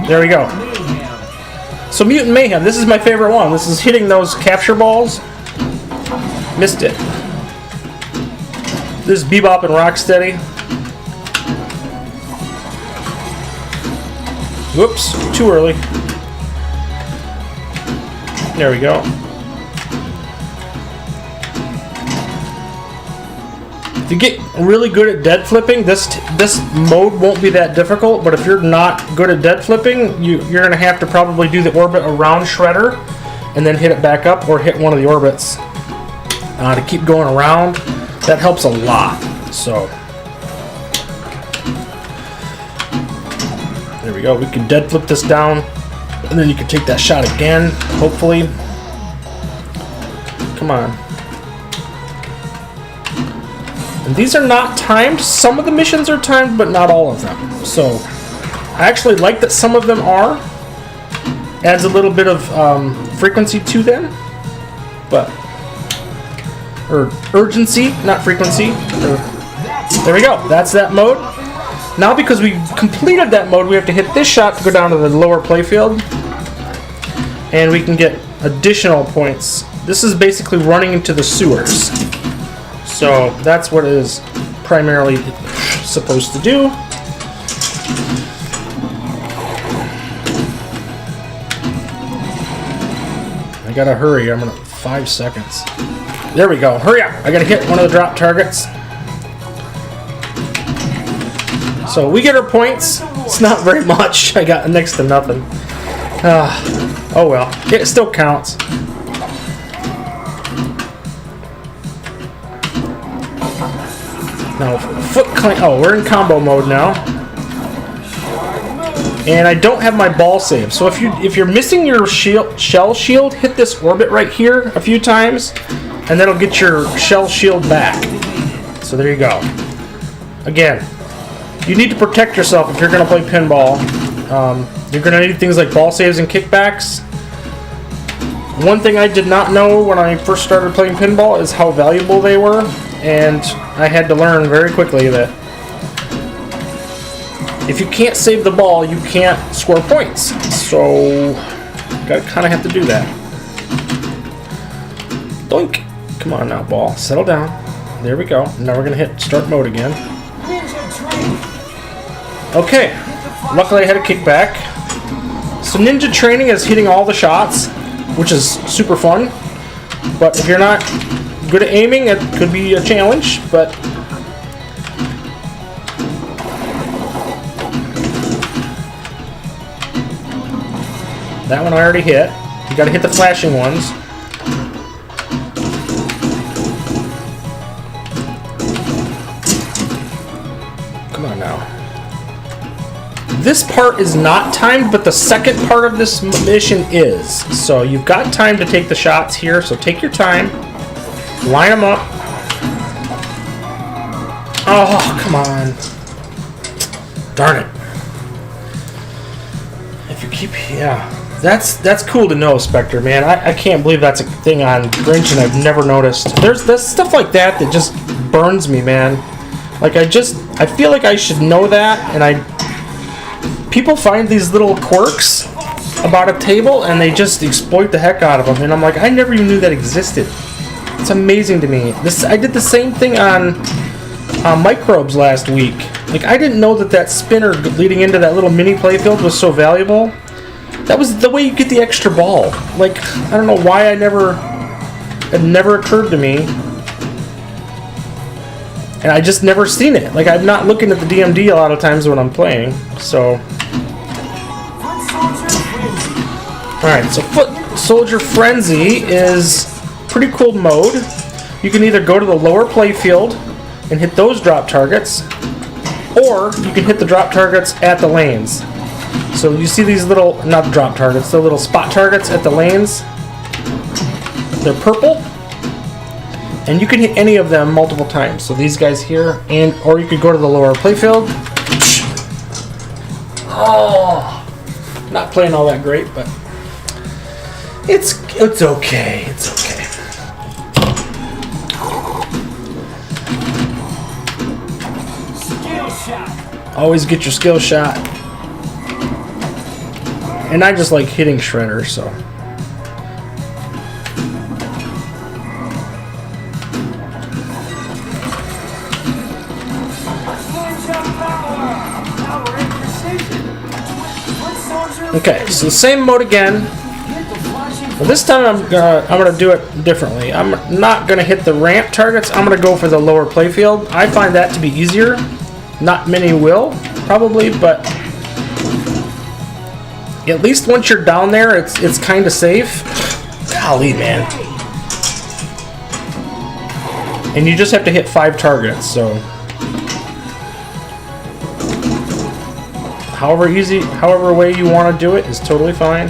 There we go. So Mutant Mayhem, this is my favorite one. This is hitting those capture balls. Missed it. This is Bebop and Rocksteady. Whoops, too early. There we go. If you get really good at dead flipping, this mode won't be that difficult, but if you're not good at dead flipping, you're going to have to probably do the orbit around Shredder and then hit it back up or hit one of the orbits to keep going around. That helps a lot. So there we go. We can dead flip this down and then you can take that shot again, hopefully. Come on. And these are not timed. Some of the missions are timed, but not all of them. So I actually like that some of them are. Adds a little bit of frequency to them. But, or urgency, not frequency. There we go. That's that mode. Now because we completed that mode, we have to hit this shot to go down to the lower playfield. And we can get additional points. This is basically running into the sewers. So that's what it is primarily supposed to do. I gotta hurry. I'm gonna 5 seconds. There we go. Hurry up! I gotta hit one of the drop targets. So we get our points. It's not very much. I got next to nothing. Oh well. It still counts. Now, foot clank. Oh, we're in combo mode now, and I don't have my ball save. So if you're missing your shell shield, hit this orbit right here a few times, and that'll get your shell shield back. So there you go. Again, you need to protect yourself if you're going to play pinball. You're going to need things like ball saves and kickbacks. One thing I did not know when I first started playing pinball is how valuable they were. And I had to learn very quickly that if you can't save the ball, you can't score points. So, you gotta kind of have to do that. Doink! Come on now, ball. Settle down. There we go. Now we're gonna hit start mode again. Okay. Luckily I had a kickback. So Ninja Training is hitting all the shots, which is super fun. But if you're not good at aiming, it could be a challenge, but that one I already hit. You gotta hit the flashing ones. Come on now. This part is not timed, but the second part of this mission is. So you've got time to take the shots here, so take your time. Line them up. Oh, come on. Darn it. If you keep... Yeah. That's cool to know, Spectre, man. I can't believe that's a thing on Grinch, and I've never noticed. There's stuff like that that just burns me, man. Like, I feel like I should know that, and people find these little quirks about a table and they just exploit the heck out of them. And I'm like, I never even knew that existed. It's amazing to me. I did the same thing on microbes last week. Like, I didn't know that spinner leading into that little mini playfield was so valuable. That was the way you get the extra ball. Like, I don't know why it never occurred to me. And I just never seen it. Like, I'm not looking at the DMD a lot of times when I'm playing. So, alright, so Foot Soldier Frenzy is pretty cool mode. You can either go to the lower playfield and hit those drop targets, or you can hit the drop targets at the lanes. So you see these little, not drop targets, the little spot targets at the lanes. They're purple, and you can hit any of them multiple times. So these guys here, or you could go to the lower playfield. Oh, not playing all that great, but it's okay. It's okay. Skill shot. Always get your skill shot. And I just like hitting Shredder, so. Okay, so the same mode again. Well, this time I'm gonna do it differently. I'm not gonna hit the ramp targets. I'm gonna go for the lower playfield. I find that to be easier. Not many will, probably, but at least once you're down there, it's kind of safe. Golly, man. And you just have to hit 5 targets, so. However way you want to do it is totally fine.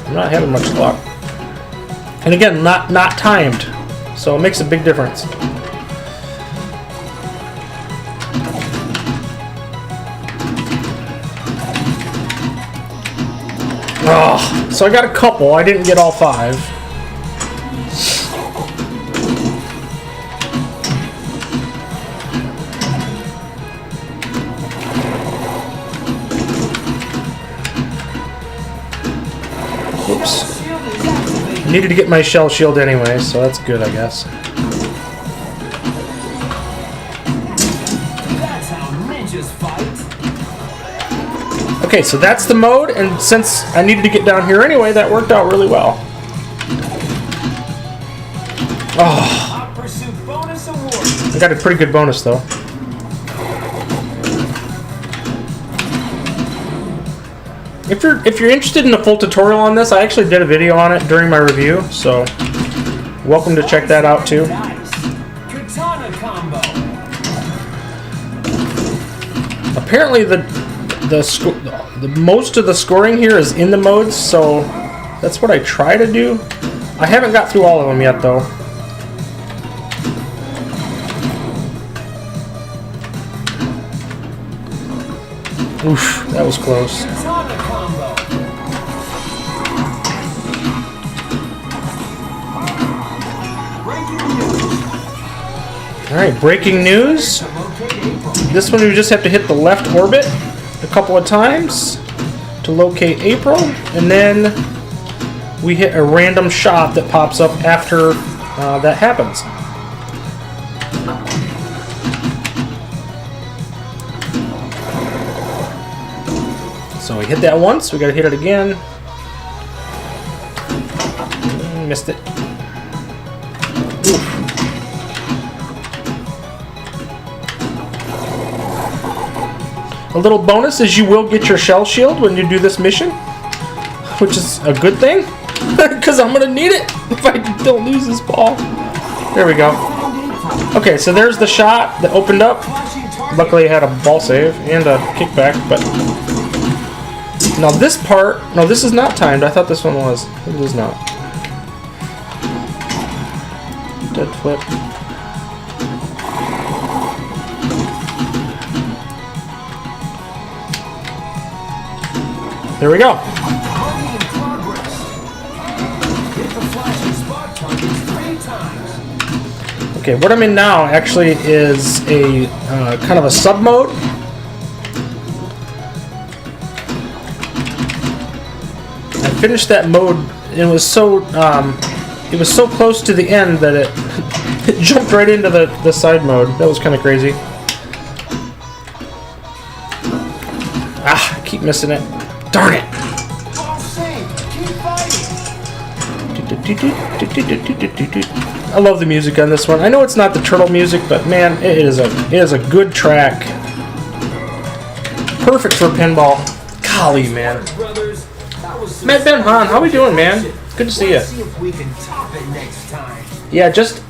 I'm not having much luck. And again, not timed, so it makes a big difference. Oh, so I got a couple. I didn't get all 5. Oops. Needed to get my shell shield anyway, so that's good, I guess. That's how ninjas fight. Okay, so that's the mode, and since I needed to get down here anyway, that worked out really well. Oh, Hot Pursuit bonus award. I got a pretty good bonus though. If you're interested in a full tutorial on this, I actually did a video on it during my review, so welcome to check that out too. Katana combo. Apparently the most of the scoring here is in the modes, so that's what I try to do. I haven't got through all of them yet though. Oof, that was close. Katana combo. Breaking news. Alright, breaking news. Locate April. This one we just have to hit the left orbit a couple of times to locate April, and then we hit a random shot that pops up after that happens. So we hit that once, we gotta hit it again. Missed it. Oof. A little bonus is you will get your shell shield when you do this mission, which is a good thing, because I'm gonna need it if I don't lose this ball. There we go. Okay, so there's the shot that opened up. Luckily I had a ball save and a kickback, but now this part, no, this is not timed. I thought this one was. It is not. Dead flip. There we go. Party in progress. Hit the flashing spot targets 3 times. Okay, what I'm in now actually is a kind of a sub mode. finished that mode. It was so close to the end that it, it jumped right into the side mode. That was kind of crazy. Ah, I keep missing it. Darn it! I love the music on this one. I know it's not the turtle music, but man, it is a good track. Perfect for pinball. Golly, man. Matt Ben Han, how we doing, man? Good to see you. Yeah, just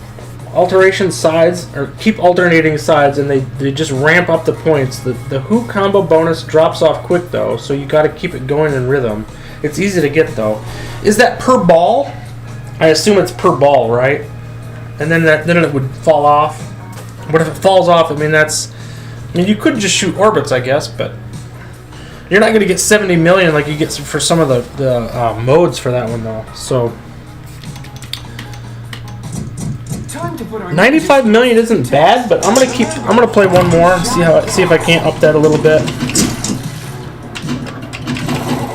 alteration sides, or keep alternating sides, and they just ramp up the points. The Who combo bonus drops off quick though, so you got to keep it going in rhythm. It's easy to get though. Is that per ball? I assume it's per ball, right? And then it would fall off. But if it falls off, I mean you could just shoot orbits, I guess, but you're not going to get 70 million like you get for some of the modes for that one though. So 95 million isn't bad, but I'm gonna play one more and see if I can't up that a little bit.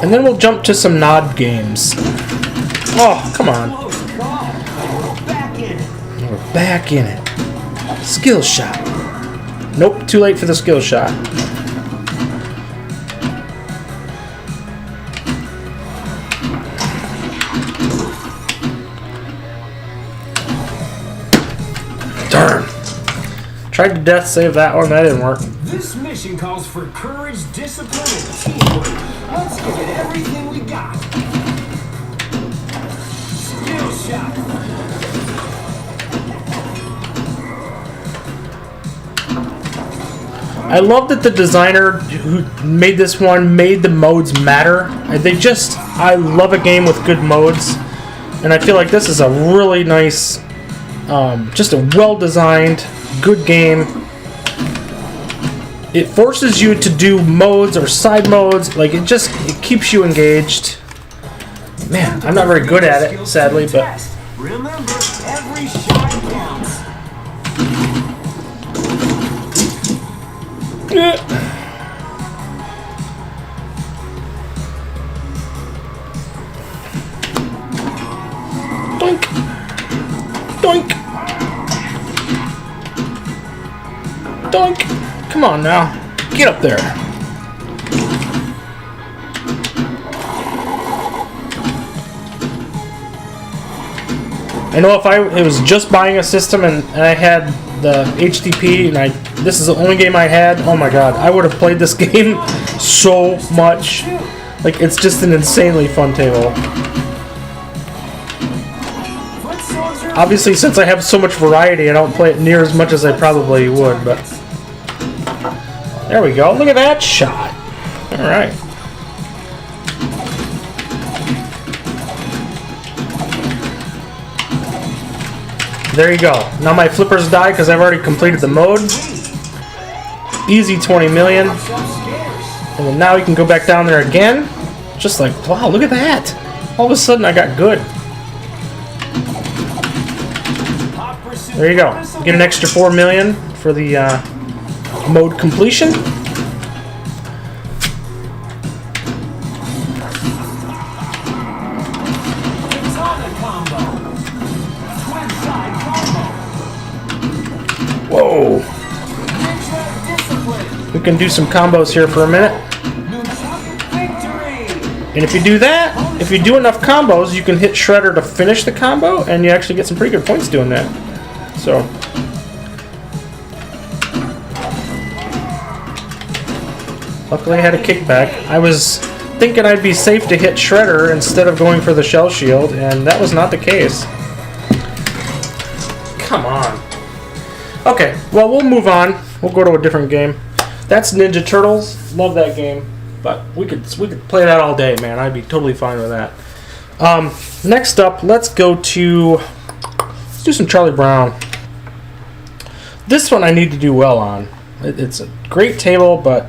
And then we'll jump to some nod games. Oh, come on. We're back in it. Skill shot. Nope, too late for the skill shot. Darn. Tried to death save that one, that didn't work. This mission calls for courage, discipline, and teamwork. Let's give it everything we got. Skill shot. I love that the designer who made this one made the modes matter. I love a game with good modes, and I feel like this is a really nice, just a well-designed, good game. It forces you to do modes or side modes, like it keeps you engaged. Man, I'm not very good at it, sadly, but Remember, every shot counts. Doink! Doink! Doink! Come on now. Get up there. I know if it was just buying a system and I had the HDP and this is the only game I had, oh my god, I would have played this game so much. Like, it's just an insanely fun table. Obviously, since I have so much variety, I don't play it near as much as I probably would, but there we go. Look at that shot. All right. There you go. Now my flippers die because I've already completed the mode. Easy 20 million. And then now we can go back down there again. Just like, wow, look at that. All of a sudden I got good. There you go. Get an extra 4 million for the mode completion. Whoa. We can do some combos here for a minute. And if you do that, if you do enough combos, you can hit Shredder to finish the combo, and you actually get some pretty good points doing that. So, luckily I had a kickback. I was thinking I'd be safe to hit Shredder instead of going for the shell shield, and that was not the case. Come on. Okay, well, we'll move on. We'll go to a different game. That's Ninja Turtles. Love that game, but we could play that all day, man. I'd be totally fine with that. Next up, let's do some Charlie Brown. This one I need to do well on. It's a great table, but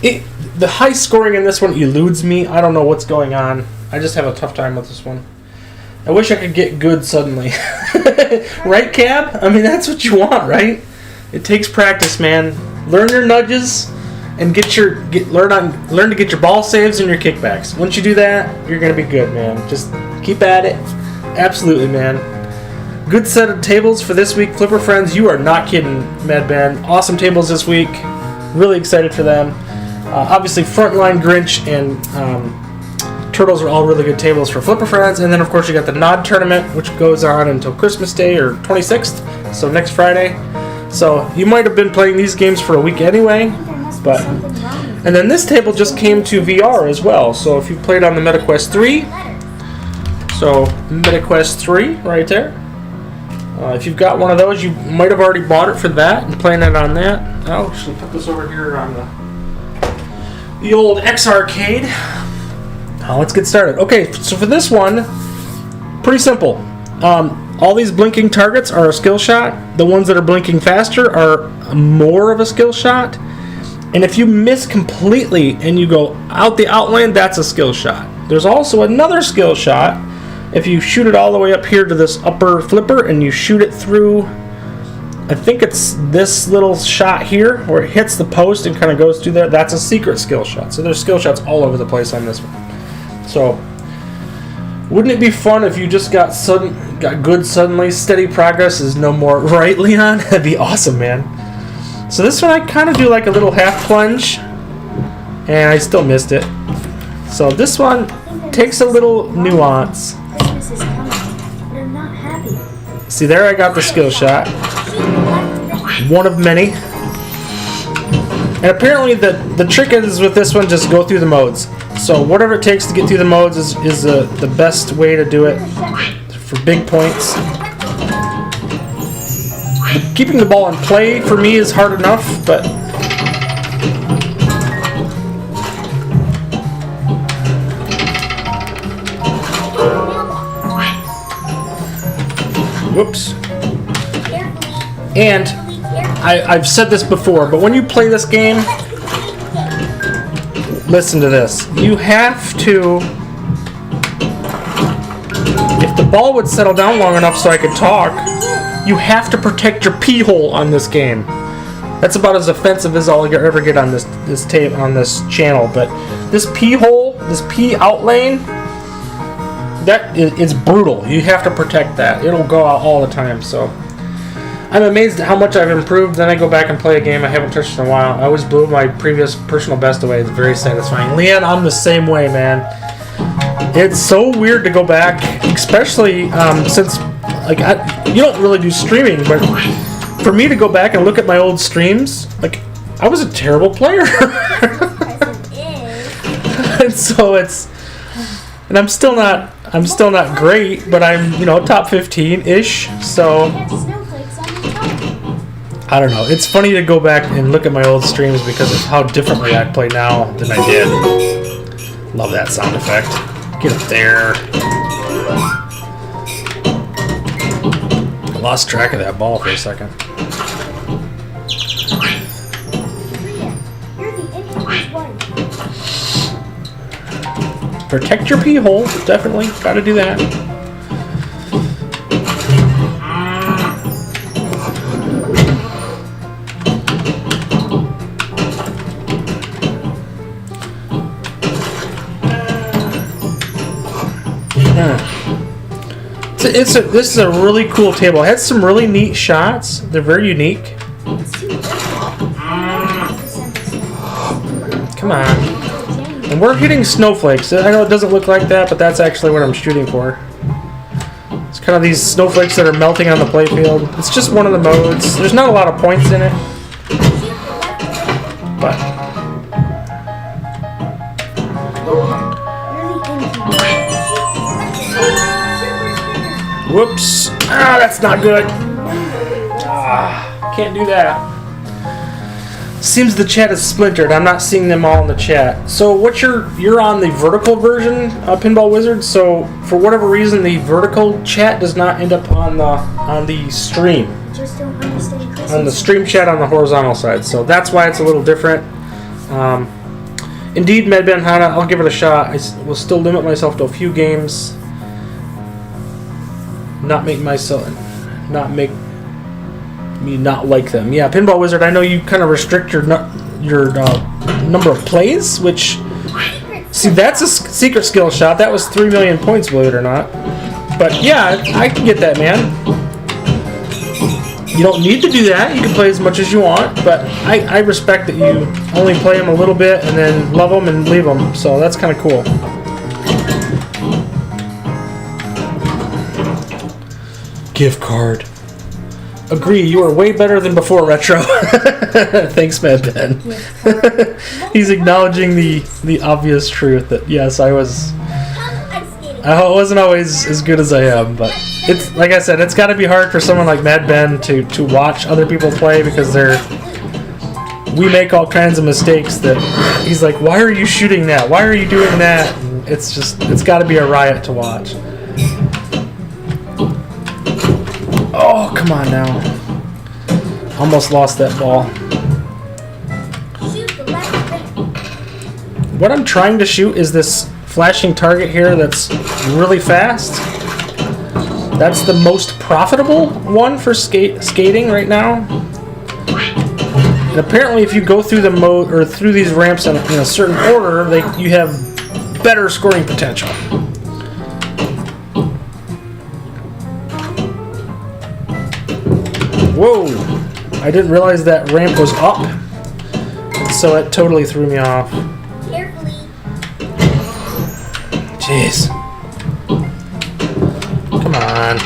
the high scoring in this one eludes me. I don't know what's going on. I just have a tough time with this one. I wish I could get good suddenly. Right, Cab? I mean, that's what you want, right? It takes practice, man. Learn your nudges, and learn to get your ball saves and your kickbacks. Once you do that, you're gonna be good, man. Just keep at it. Absolutely, man. Good set of tables for this week, Flipper friends. You are not kidding, Mad Ben. Awesome tables this week. Really excited for them. Obviously, Frontline, Grinch, and Turtles are all really good tables for Flipper friends. And then, of course, you got the Nod Tournament, which goes on until Christmas Day or 26th, so next Friday. So you might have been playing these games for a week anyway. And then this table just came to VR as well. So if you played on the MetaQuest 3, so MetaQuest 3 right there. If you've got one of those, you might have already bought it for that and playing it on that. I'll actually put this over here on the old X Arcade. Let's get started. Okay, so for this one, pretty simple. All these blinking targets are a skill shot. The ones that are blinking faster are more of a skill shot. And if you miss completely and you go out the outline, that's a skill shot. There's also another skill shot. If you shoot it all the way up here to this upper flipper and you shoot it through, I think it's this little shot here where it hits the post and kind of goes through there, that's a secret skill shot. So there's skill shots all over the place on this one. So wouldn't it be fun if you just got good suddenly? Steady progress is no more, right, Leon? That'd be awesome, man. So this one I kind of do like a little half plunge, and I still missed it. So this one takes a little nuance. Christmas is coming, and I'm not happy. See there, I got the skill shot. One of many. And apparently the trick is with this one, just go through the modes. So whatever it takes to get through the modes is the best way to do it for big points. Keeping the ball in play for me is hard enough, but whoops. And I've said this before, but when you play this game, listen to this. You have to, if the ball would settle down long enough so I could talk, you have to protect your pee hole on this game. That's about as offensive as I'll ever get on this tape on this channel. But this pee hole, this pee out lane, it's brutal. You have to protect that. It'll go out all the time. So I'm amazed at how much I've improved. Then I go back and play a game I haven't touched in a while. I always blew my previous personal best away. It's very satisfying. Leanne, I'm the same way, man. It's so weird to go back, especially since like you don't really do streaming, but for me to go back and look at my old streams, like I was a terrible player. And so and I'm still not great, but I'm top 15-ish. So I don't know. It's funny to go back and look at my old streams because of how differently I play now than I did. Love that sound effect. Get up there. I lost track of that ball for a second. Protect your pee hole, definitely. Gotta do that. This is a really cool table. It has some really neat shots. They're very unique. Come on. And we're hitting snowflakes. I know it doesn't look like that, but that's actually what I'm shooting for. It's kind of these snowflakes that are melting on the playfield. It's just one of the modes. There's not a lot of points in it. But whoops. That's not good. Can't do that. Seems the chat is splintered. I'm not seeing them all in the chat. So what you're on the vertical version of Pinball Wizard, so for whatever reason the vertical chat does not end up on the stream. Just don't understand Christmas. On the stream chat on the horizontal side. So that's why it's a little different. Indeed, Medben Hana, I'll give it a shot. I will still limit myself to a few games. Not make me not like them. Yeah, Pinball Wizard, I know you kind of restrict your number of plays, which, see, that's a secret skill shot. That was 3 million points, believe it or not. But yeah, I can get that, man. You don't need to do that. You can play as much as you want, but I respect that you only play them a little bit and then love them and leave them. So that's kind of cool. Gift card. Agree, you are way better than before, Retro. Thanks, man, Ben. He's acknowledging the obvious truth that yes, I wasn't always as good as I am, but it's like I said, it's got to be hard for someone like Mad Ben to watch other people play because we make all kinds of mistakes that he's like, why are you shooting that? Why are you doing that? And it's got to be a riot to watch. Oh, come on now. Almost lost that ball. What I'm trying to shoot is this flashing target here that's really fast. That's the most profitable one for skating right now. And apparently if you go through the mode or through these ramps in a certain order, you have better scoring potential. Whoa! I didn't realize that ramp was up, so it totally threw me off. Carefully. Jeez. Come on.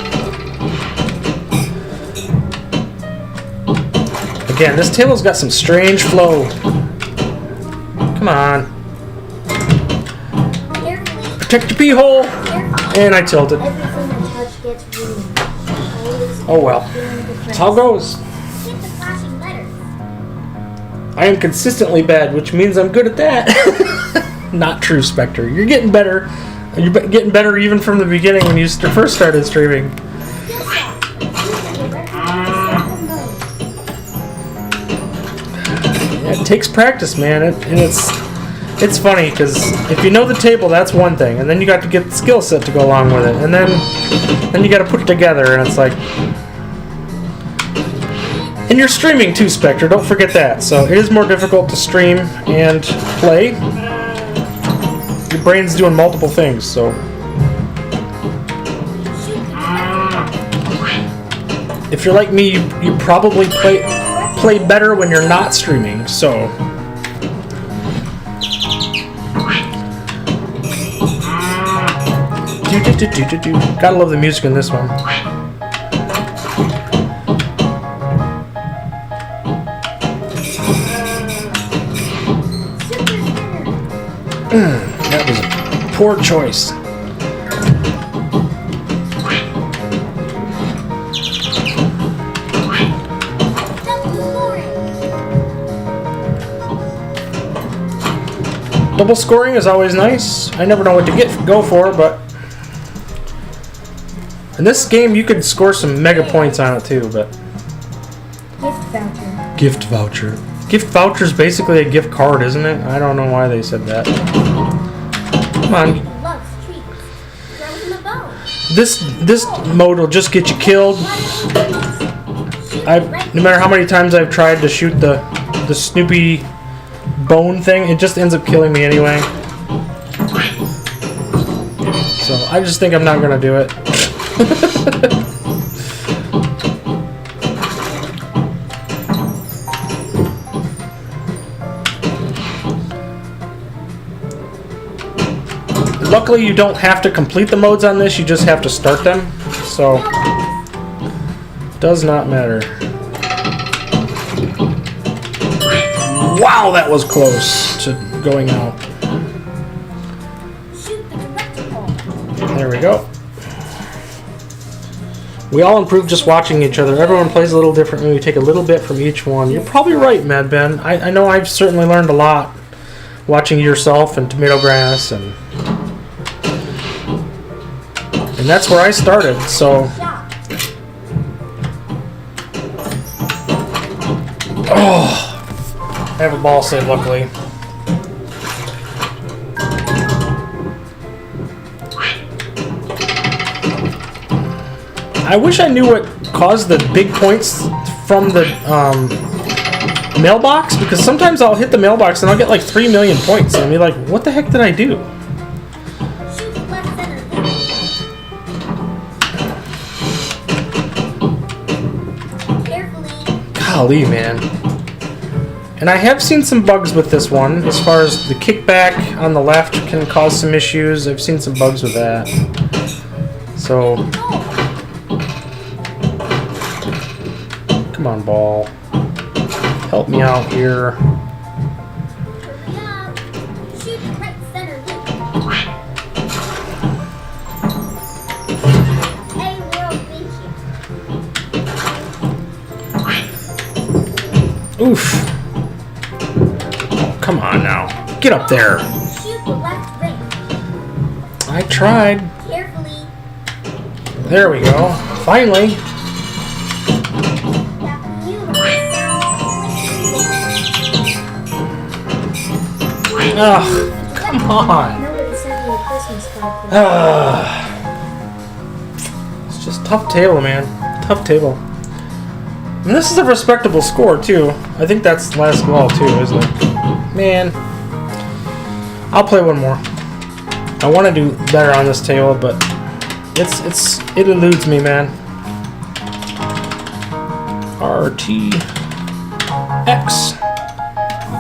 Again, this table's got some strange flow. Come on. Carefully. Protect your pee hole! Carefully. And I tilted. Everything I touch gets ruined. Oh well. That's how it goes. Hit the flashing letters. I am consistently bad, which means I'm good at that. Not true, Spectre. You're getting better. You're getting better even from the beginning when you first started streaming. Yeah, it takes practice, man. And it's funny because if you know the table, that's one thing, and then you got to get the skill set to go along with it, and then you got to put it together, and it's like. And you're streaming too, Spectre. Don't forget that. So it is more difficult to stream and play. Your brain's doing multiple things, so. If you're like me, you probably play better when you're not streaming, so. Gotta love the music in this one. That was a poor choice. Double scoring is always nice. I never know what to go for, but in this game you could score some mega points on it too. But Gift voucher. gift voucher. Gift voucher is basically a gift card, isn't it? I don't know why they said that. Come on. Loves treats. Throws in the bone. This mode will just get you killed. No matter how many times I've tried to shoot the Snoopy bone thing, it just ends up killing me anyway. So I just think I'm not gonna do it. Luckily, you don't have to complete the modes on this, you just have to start them, so does not matter. Wow, that was close to going out. Shoot the director hole. There we go. We all improve just watching each other. Everyone plays a little differently. We take a little bit from each one. You're probably right, Mad Ben. I know I've certainly learned a lot watching yourself and Tomato Grass and that's where I started, so. Oh, I have a ball save, luckily. I wish I knew what caused the big points from the mailbox? Because sometimes I'll hit the mailbox and I'll get like 3 million points. And I'll be like, what the heck did I do? Shoot the left center loop. Carefully. Golly, man. And I have seen some bugs with this one, as far as the kickback on the left can cause some issues. I've seen some bugs with that. So, come on, ball. Help me out here. Hurry up. Shoot the right center loop. Hey, world, thank you. Oof. Come on now. Get up there. Shoot the left ring. I tried. Carefully. There we go. Finally. That beautiful sound. Ugh. Come on. Nobody sent me a Christmas card for It's just tough table, man. Tough table. And this is a respectable score, too. I think that's last ball, too, isn't it? Man. I'll play one more. I want to do better on this table, but it eludes me, man. RTX. I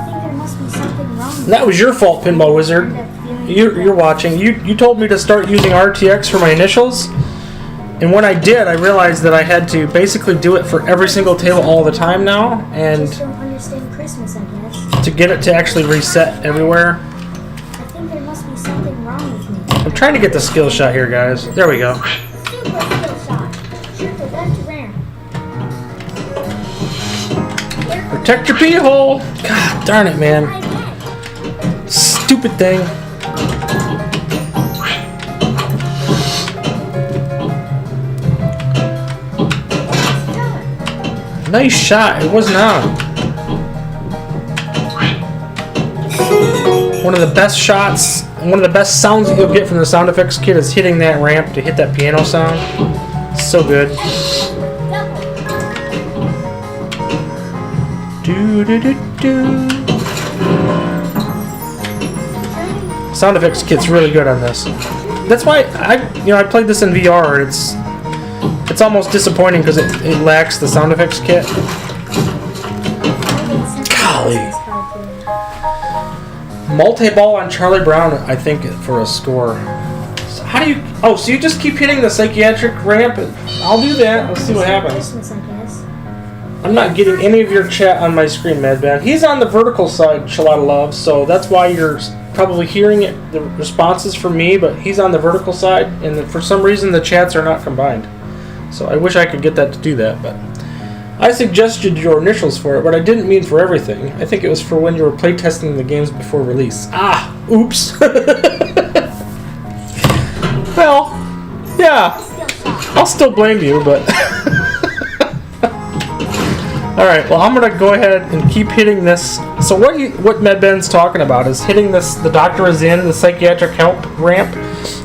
think there must be something wrong with That was your fault, Pinball Wizard. You're watching. You told me to start using RTX for my initials. And when I did, I realized that I had to basically do it for every single table all the time now, I and just don't understand Christmas, I guess. to get it to actually reset everywhere. I think there must be something wrong with me. I'm trying to get the skill shot here, guys. There we go. Super skill shot. Shoot the left ram. Protect your pee hole. God darn it, man. Try again. Stupid thing. Nice shot. It wasn't on. One of the best shots, one of the best sounds that you'll get from the sound effects kit is hitting that ramp to hit that piano sound. So good. Do do do do. Sound effects kit's really good on this. That's why I played this in VR. It's almost disappointing because it lacks the sound effects kit. Golly. Multi-ball on Charlie Brown, I think, for a score. So how do you... Oh, so you just keep hitting the psychiatric ramp? I'll do that. Let's see what happens. Christmas, I guess. I'm not getting any of your chat on my screen, Madman. He's on the vertical side, Shalada Love, so that's why you're probably hearing it, the responses from me, but he's on the vertical side, and for some reason the chats are not combined. So I wish I could get that to do that, but I suggested your initials for it, but I didn't mean for everything. I think it was for when you were playtesting the games before release. Ah, oops. Well, yeah, Skill shot. I'll still blame you, but... Alright, well I'm gonna go ahead and keep hitting this. So what MedBen's talking about is hitting this, the doctor is in, the psychiatric help ramp.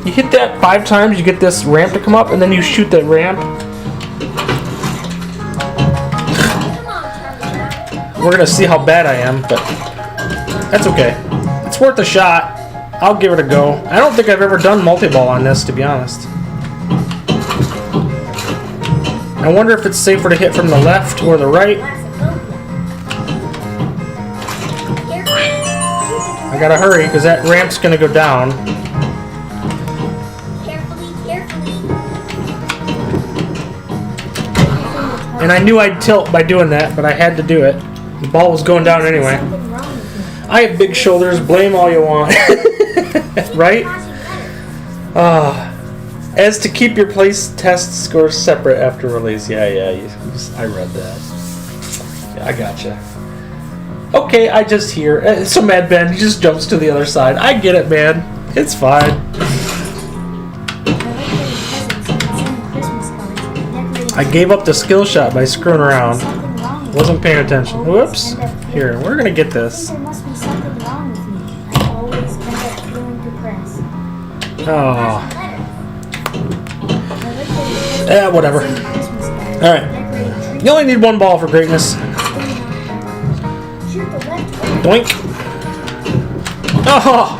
You hit that 5 times, you get this ramp to come up, and then you shoot that ramp. Come on, Charlie. We're gonna see how bad I am, but that's okay. It's worth a shot. I'll give it a go. I don't think I've ever done multi-ball on this, to be honest. I wonder if it's safer to hit from the left or the right. I gotta hurry, because that ramp's gonna go down. Carefully, carefully. And I knew I'd tilt by doing that, but I had to do it. The ball was going down anyway. Something wrong with me. I have big shoulders, blame all you want. Right? As to keep your place test scores separate after release. Yeah, I read that. Yeah, I gotcha. Okay, I just hear. So Mad Ben, he just jumps to the other side. I get it, man. It's fine. I gave up the skill shot by screwing around. Wasn't paying attention. Whoops. Here, we're gonna get this. There must be something wrong with me. I always end up feeling depressed. Oh. Whatever. Alright. You only need one ball for greatness. Shoot the left ramp. Doink. Oh!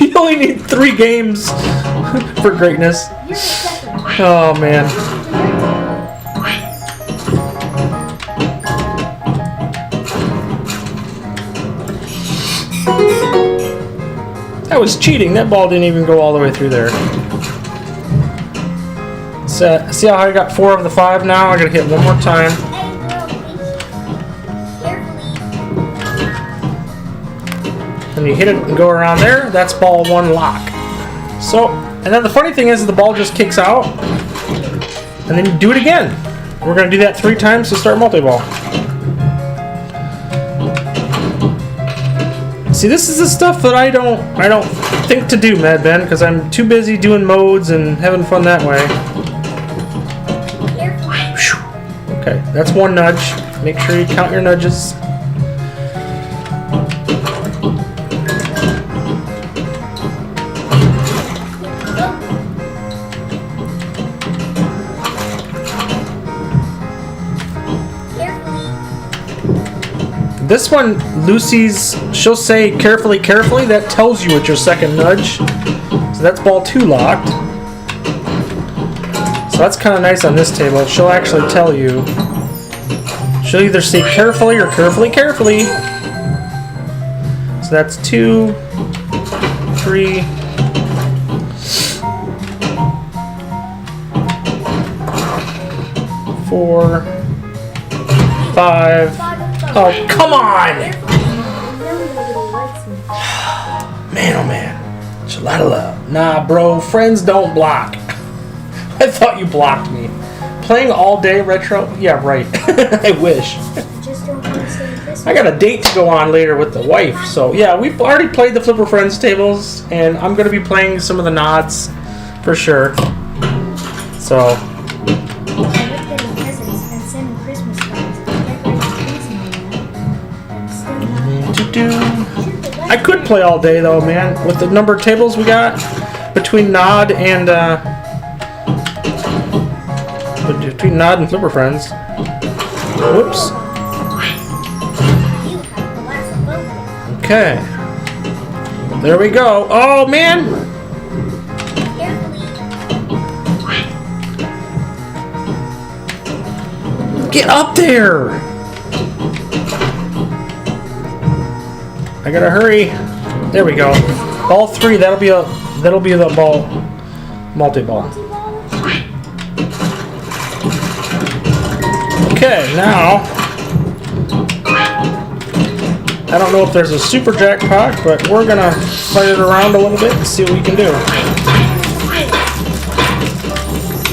You only need 3 games for greatness. You're the second. Oh man. That was cheating. That ball didn't even go all the way through there. So, see how I got 4 of the 5 now? I gotta hit one more time. Hey, girl, carefully. And you hit it and go around there. That's ball 1 lock. So, and then the funny thing is the ball just kicks out. And then you do it again. We're gonna do that 3 times to start multi-ball. See, this is the stuff that I don't think to do, Mad Ben, because I'm too busy doing modes and having fun that way. Okay, that's 1 nudge. Make sure you count your nudges. This one, Lucy's, she'll say carefully, carefully. That tells you it's your second nudge. So that's ball 2 locked. So that's kind of nice on this table. She'll actually tell you. She'll either say carefully or carefully, carefully. So that's 2, 3. 4, 5. Oh, come on! Man, oh man. It's a lot of love. Nah, bro, friends don't block. I thought you blocked me. Playing all day retro? Yeah, right. I wish. Just don't want to say Christmas. I got a date to go on later with the wife. So, yeah, we've already played the Flipper Friends tables, and I'm going to be playing some of the nods for sure. So, I could play all day though, man. With the number of tables we got between Nod and Flipper Friends. Whoops. Okay. There we go. Oh man. Get up there. I gotta hurry. There we go. Ball 3. That'll be the ball. Multi-ball. Okay, now I don't know if there's a super jackpot, but we're gonna fire it around a little bit and see what we can do.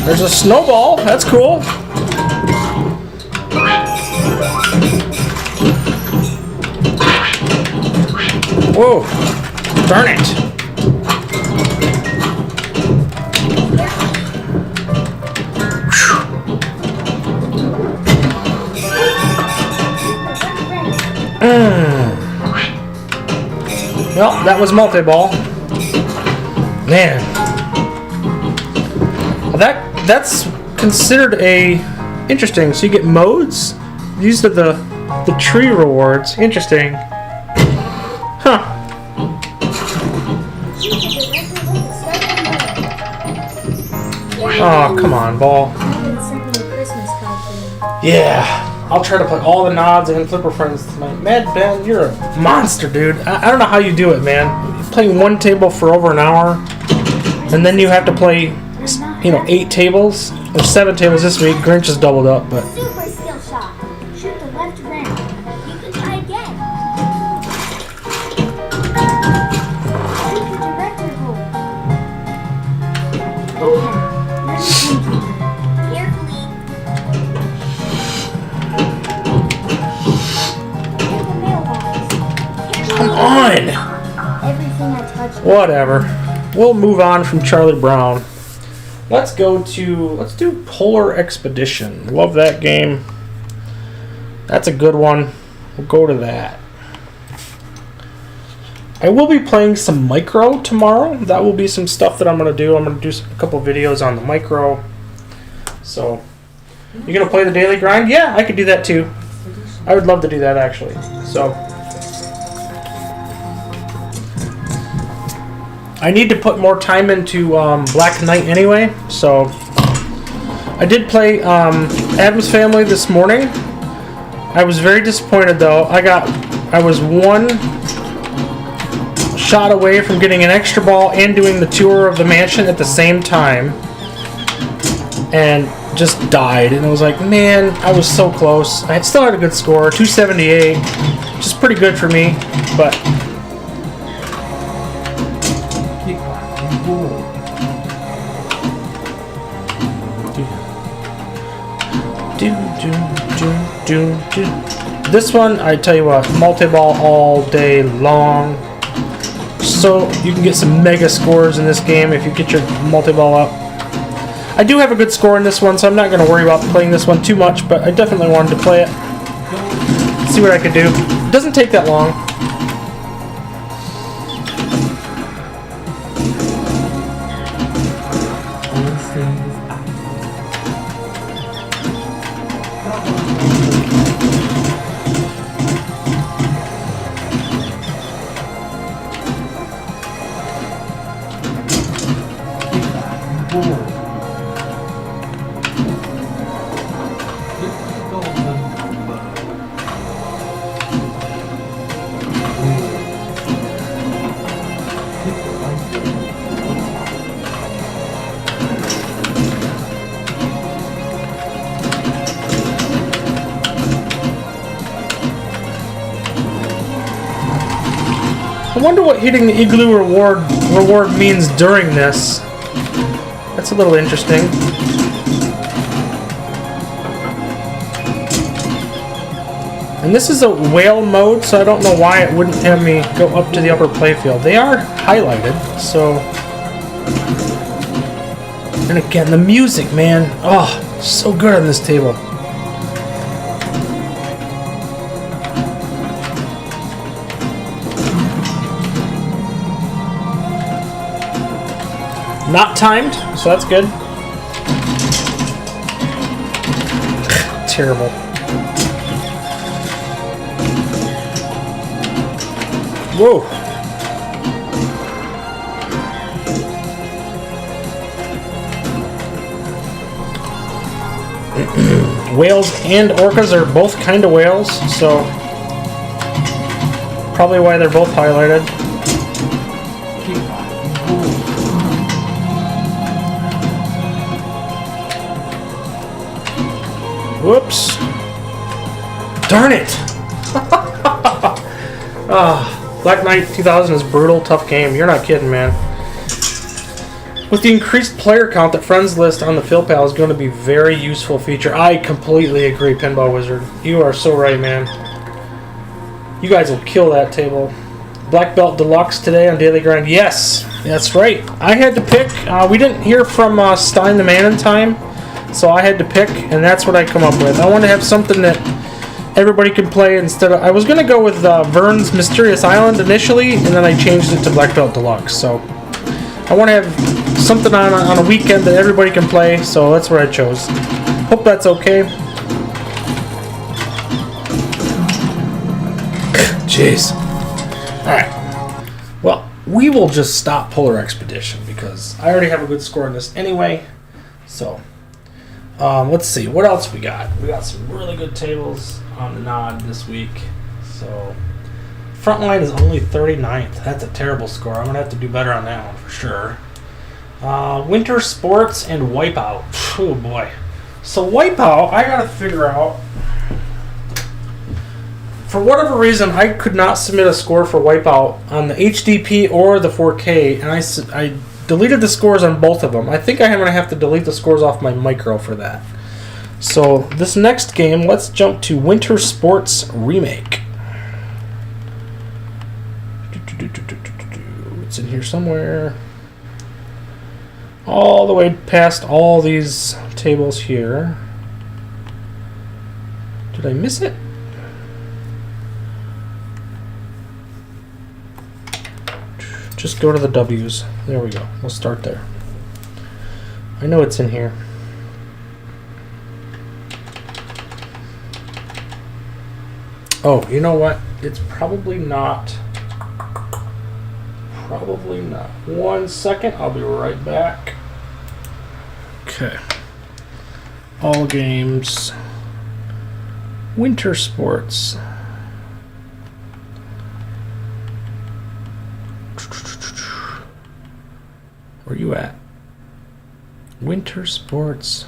There's a snowball. That's cool. Whoa, darn it. Well, that was multi-ball. Man. Well, that's considered interesting. So you get modes. These are the tree rewards. Interesting. Huh. Oh, come on, ball. Yeah, I'll try to play all the nods and Flipper Friends tonight. Mad Ben, you're a monster, dude. I don't know how you do it, man. You're playing 1 table for over an hour, and then you have to play, 8 tables. There's 7 tables this week. Grinch has doubled up, but. Super skill shot. Shoot the left ramp. You can try again. Shoot the director hole. Carefully. Hit the mailbox. Come on! Everything I touch. Whatever. We'll move on from Charlie Brown. Let's do Polar Expedition. Love that game. That's a good one. We'll go to that. I will be playing some Micro tomorrow. That will be some stuff that I'm going to do. I'm going to do a couple videos on the Micro. So, you going to play the Daily Grind? Yeah, I could do that too. I would love to do that actually. So I need to put more time into Black Knight anyway. So I did play Addams Family this morning. I was very disappointed though. I was one shot away from getting an extra ball and doing the tour of the mansion at the same time, and just died. And I was like, man, I was so close. I still had a good score, 278, which is pretty good for me, but this one, I tell you what, multi-ball all day long. So you can get some mega scores in this game if you get your multi-ball up. I do have a good score in this one, so I'm not going to worry about playing this one too much, but I definitely wanted to play it. See what I could do. It doesn't take that long. I wonder what hitting the igloo reward means during this. That's a little interesting. And this is a whale mode, so I don't know why it wouldn't have me go up to the upper playfield. They are highlighted, so... And again, the music, man. Oh, so good on this table. Not timed, so that's good. Terrible. Whoa. Whales and orcas are both kind of whales, so probably why they're both highlighted. Whoops. Darn it. Black Knight 2000 is brutal, tough game. You're not kidding, man. With the increased player count, the friends list on the PhilPal is going to be a very useful feature. I completely agree, Pinball Wizard. You are so right, man. You guys will kill that table. Black Belt Deluxe today on Daily Grind. Yes, that's right. I had to pick. We didn't hear from Stein the Man in time, so I had to pick, and that's what I come up with. I want to have something that everybody can play instead of... I was going to go with Vern's Mysterious Island initially, and then I changed it to Black Belt Deluxe. So I want to have something on a weekend that everybody can play, so that's what I chose. Hope that's okay. Jeez. Alright. Well, we will just stop Polar Expedition because I already have a good score in this anyway. So, let's see. What else we got? We got some really good tables on the nod this week. So, Frontline is only 39th. That's a terrible score. I'm going to have to do better on that one for sure. Winter Sports and Wipeout. Oh boy. So Wipeout, I got to figure out... For whatever reason, I could not submit a score for Wipeout on the HDP or the 4K, and I deleted the scores on both of them. I think I'm going to have to delete the scores off my micro for that. So this next game, let's jump to Winter Sports Remake. It's in here somewhere. All the way past all these tables here. Did I miss it? Just go to the W's. There we go. We'll start there. I know it's in here. Oh, you know what? It's probably not. Probably not. 1 second. I'll be right back. Okay. All games. Winter sports. Where you at? Winter sports.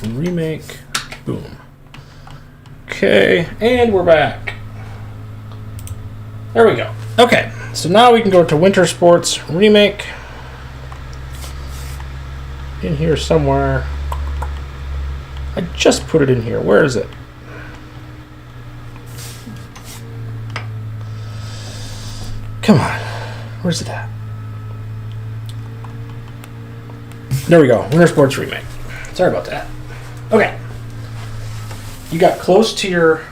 Remake. Boom. Okay, and we're back. There we go. Okay, so now we can go to Winter Sports Remake. In here somewhere. I just put it in here. Where is it? Come on. Where's it at? There we go. Winter Sports Remake. Sorry about that. Okay. You got close to your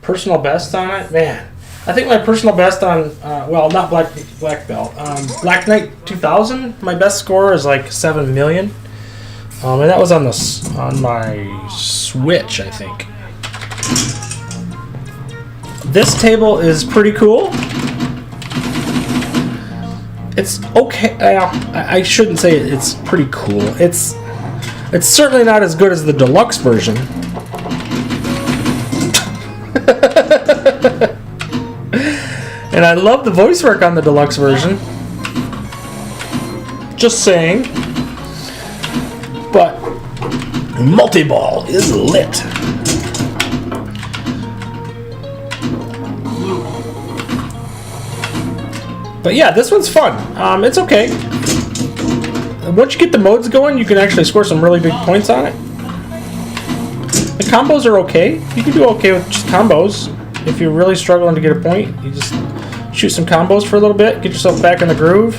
personal best on it? Man. I think my personal best on, well, not Black Belt. Black Knight 2000, my best score is like 7 million. And that was on my Switch, I think. This table is pretty cool. It's okay. I shouldn't say it's pretty cool. It's certainly not as good as the deluxe version. And I love the voice work on the deluxe version. Just saying. But multi-ball is lit. But yeah, this one's fun. It's okay. Once you get the modes going, you can actually score some really big points on it. The combos are okay. You can do okay with just combos. If you're really struggling to get a point, you just shoot some combos for a little bit, get yourself back in the groove.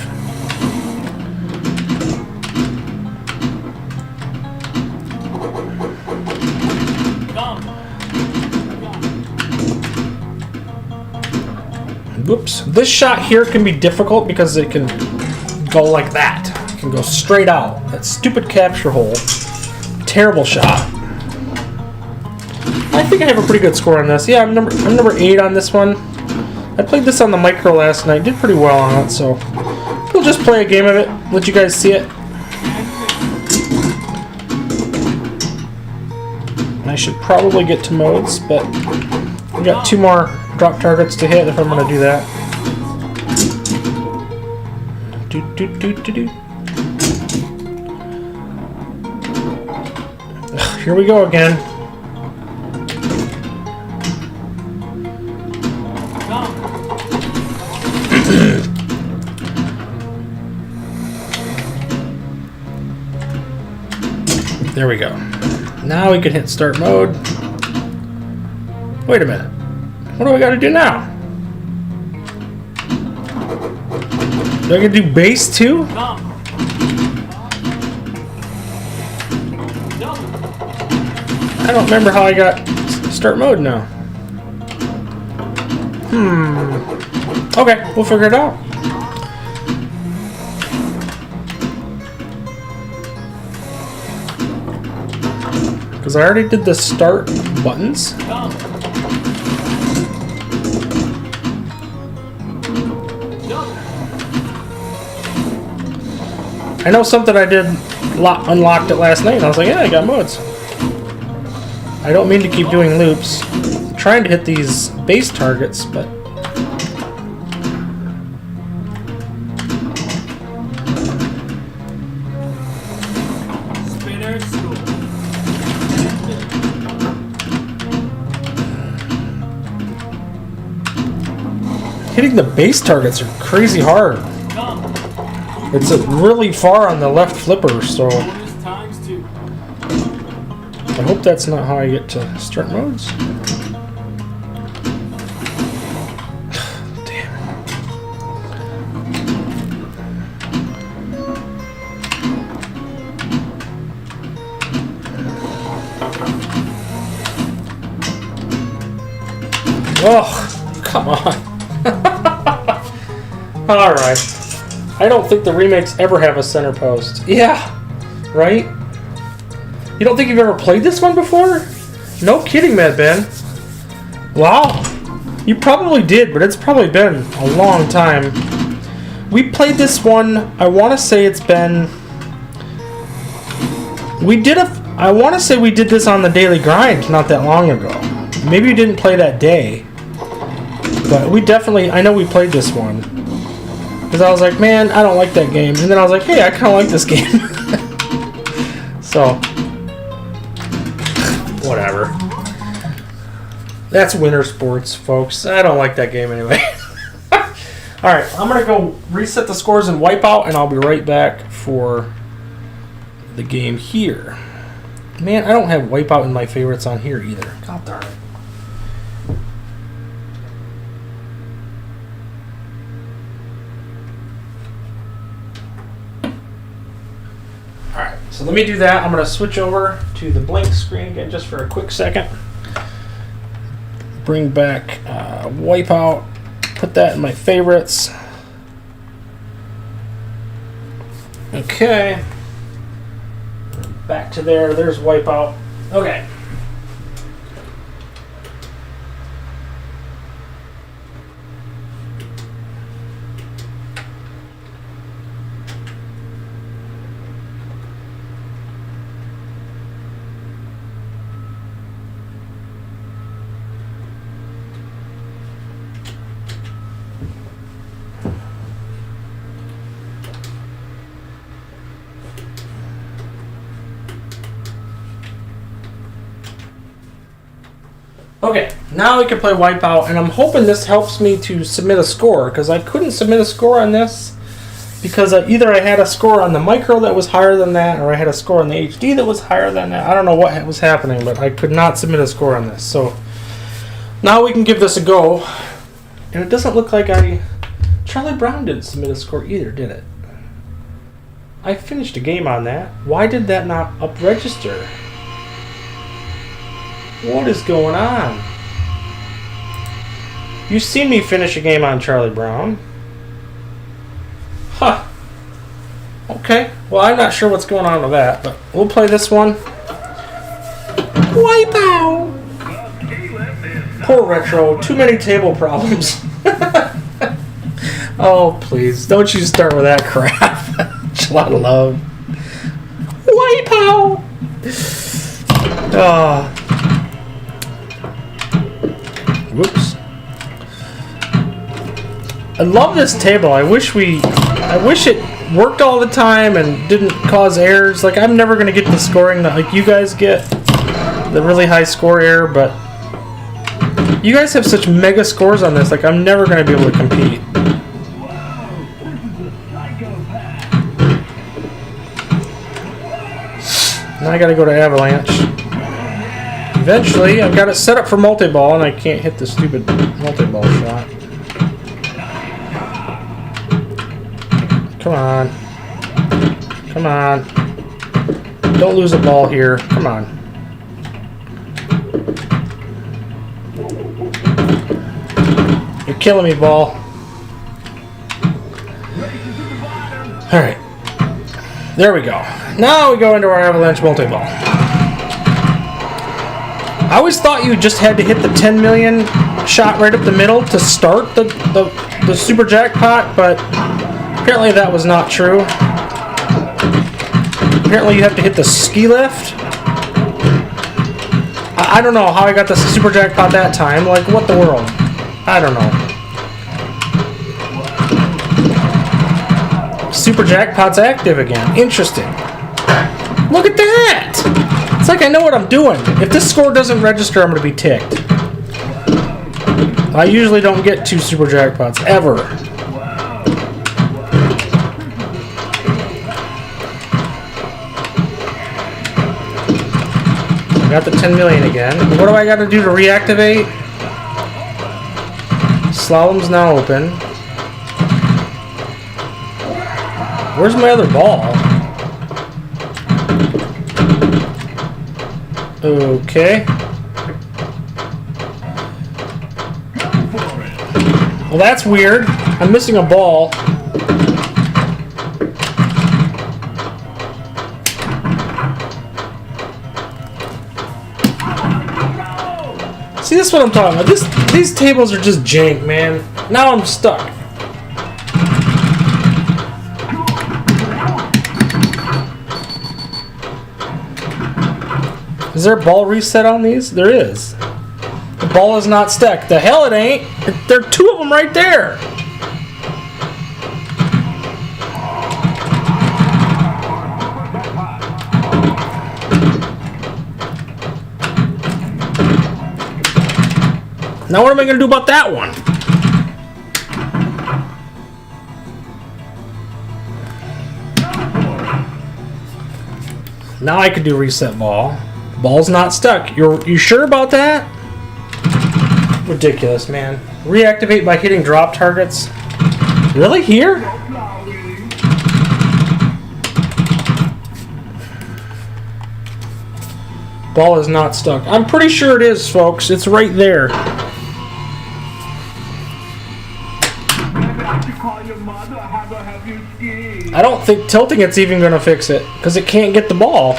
Whoops. This shot here can be difficult because it can go like that. It can go straight out. That stupid capture hole. Terrible shot. I think I have a pretty good score on this. Yeah, I'm number 8 on this one. I played this on the micro last night. Did pretty well on it, so we'll just play a game of it. Let you guys see it. I should probably get to modes, but we got 2 more drop targets to hit if I'm going to do that. Ugh, here we go again. There we go. Now we can hit start mode. Wait a minute. What do I got to do now? Do I got to do base too? I don't remember how I got start mode now. Okay, we'll figure it out. Because I already did the start buttons. I know something I did unlocked it last night, and I was like, yeah, I got modes. I don't mean to keep doing loops. I'm trying to hit these base targets, but... hitting the base targets are crazy hard. It's really far on the left flipper, so I hope that's not how I get to start modes. Damn. Oh, come on. Alright. I don't think the remakes ever have a center post. Yeah, right? You don't think you've ever played this one before? No kidding, Mad Ben. Wow. You probably did, but it's probably been a long time. We played this one, I want to say it's been... I want to say we did this on the Daily Grind not that long ago. Maybe you didn't play that day. But we definitely... I know we played this one. Because I was like, man, I don't like that game. And then I was like, hey, I kind of like this game. So... whatever. That's winter sports, folks. I don't like that game anyway. Alright, I'm going to go reset the scores in Wipeout, and I'll be right back for the game here. Man, I don't have Wipeout in my favorites on here either. God darn it. Alright, so let me do that. I'm going to switch over to the blank screen again just for a quick second. Bring back Wipeout. Put that in my favorites. Okay. Back to there. There's Wipeout. Okay. Okay, now we can play Wipeout, and I'm hoping this helps me to submit a score, because I couldn't submit a score on this, because either I had a score on the micro that was higher than that, or I had a score on the HD that was higher than that. I don't know what was happening, but I could not submit a score on this. So now we can give this a go, and it doesn't look like Charlie Brown didn't submit a score either, did it? I finished a game on that. Why did that not up-register? What is going on? You've seen me finish a game on Charlie Brown. Huh. Okay. Well, I'm not sure what's going on with that, but we'll play this one. Wipeout! Poor Retro. Too many table problems. Oh, please. Don't you start with that crap. It's a lot of love. Wipeout! Whoops. I love this table. I wish it worked all the time and didn't cause errors. Like, I'm never going to get the scoring that like you guys get. The really high score error, but you guys have such mega scores on this. Like, I'm never going to be able to compete. Now I got to go to Avalanche. Eventually, I've got it set up for multi-ball, and I can't hit the stupid multi-ball shot. Come on. Come on. Don't lose a ball here. Come on. You're killing me, ball. Alright. There we go. Now we go into our Avalanche multi-ball. I always thought you just had to hit the 10 million shot right up the middle to start the super jackpot, but apparently that was not true. Apparently you have to hit the ski lift. I don't know how I got the super jackpot that time. Like, what the world? I don't know. Super jackpot's active again. Interesting. Look at that! It's like I know what I'm doing. If this score doesn't register, I'm going to be ticked. I usually don't get 2 super jackpots, ever. I got the 10 million again. What do I got to do to reactivate? Slalom's now open. Where's my other ball? Okay. Well, that's weird. I'm missing a ball. See, this is what I'm talking about. These tables are just jank, man. Now I'm stuck. Is there a ball reset on these? There is. The ball is not stuck. The hell it ain't. There are two of them right there. Now what am I going to do about that one? Now I could do reset ball. Ball's not stuck. You sure about that? Ridiculous, man. Reactivate by hitting drop targets. Really? Here? Ball is not stuck. I'm pretty sure it is, folks. It's right there. I don't think tilting it's even going to fix it, because it can't get the ball.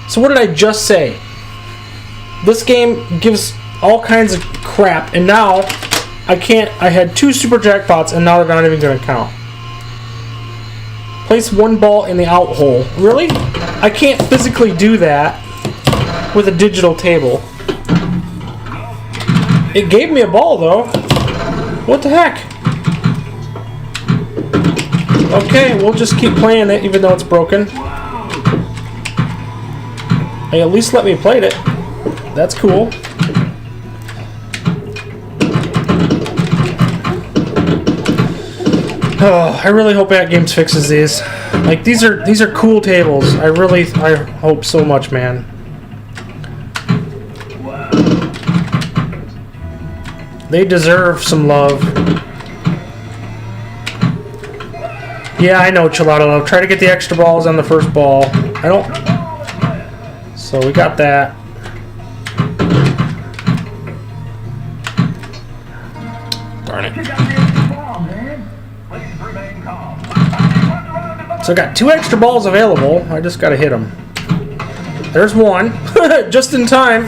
So what did I just say? This game gives all kinds of crap, and now I can't. I had 2 super jackpots, and now they're not even going to count. Place 1 ball in the out hole. Really? I can't physically do that with a digital table. It gave me a ball, though. What the heck? Okay, we'll just keep playing it, even though it's broken. Hey, at least let me play it. That's cool. Oh, I really hope At Games fixes these. Like, these are cool tables. I hope so much, man. They deserve some love. Yeah, I know, Chilada Love. Try to get the extra balls on the first ball. I don't... So we got that. Darn it. So I got 2 extra balls available. I just gotta hit them. There's one. Just in time.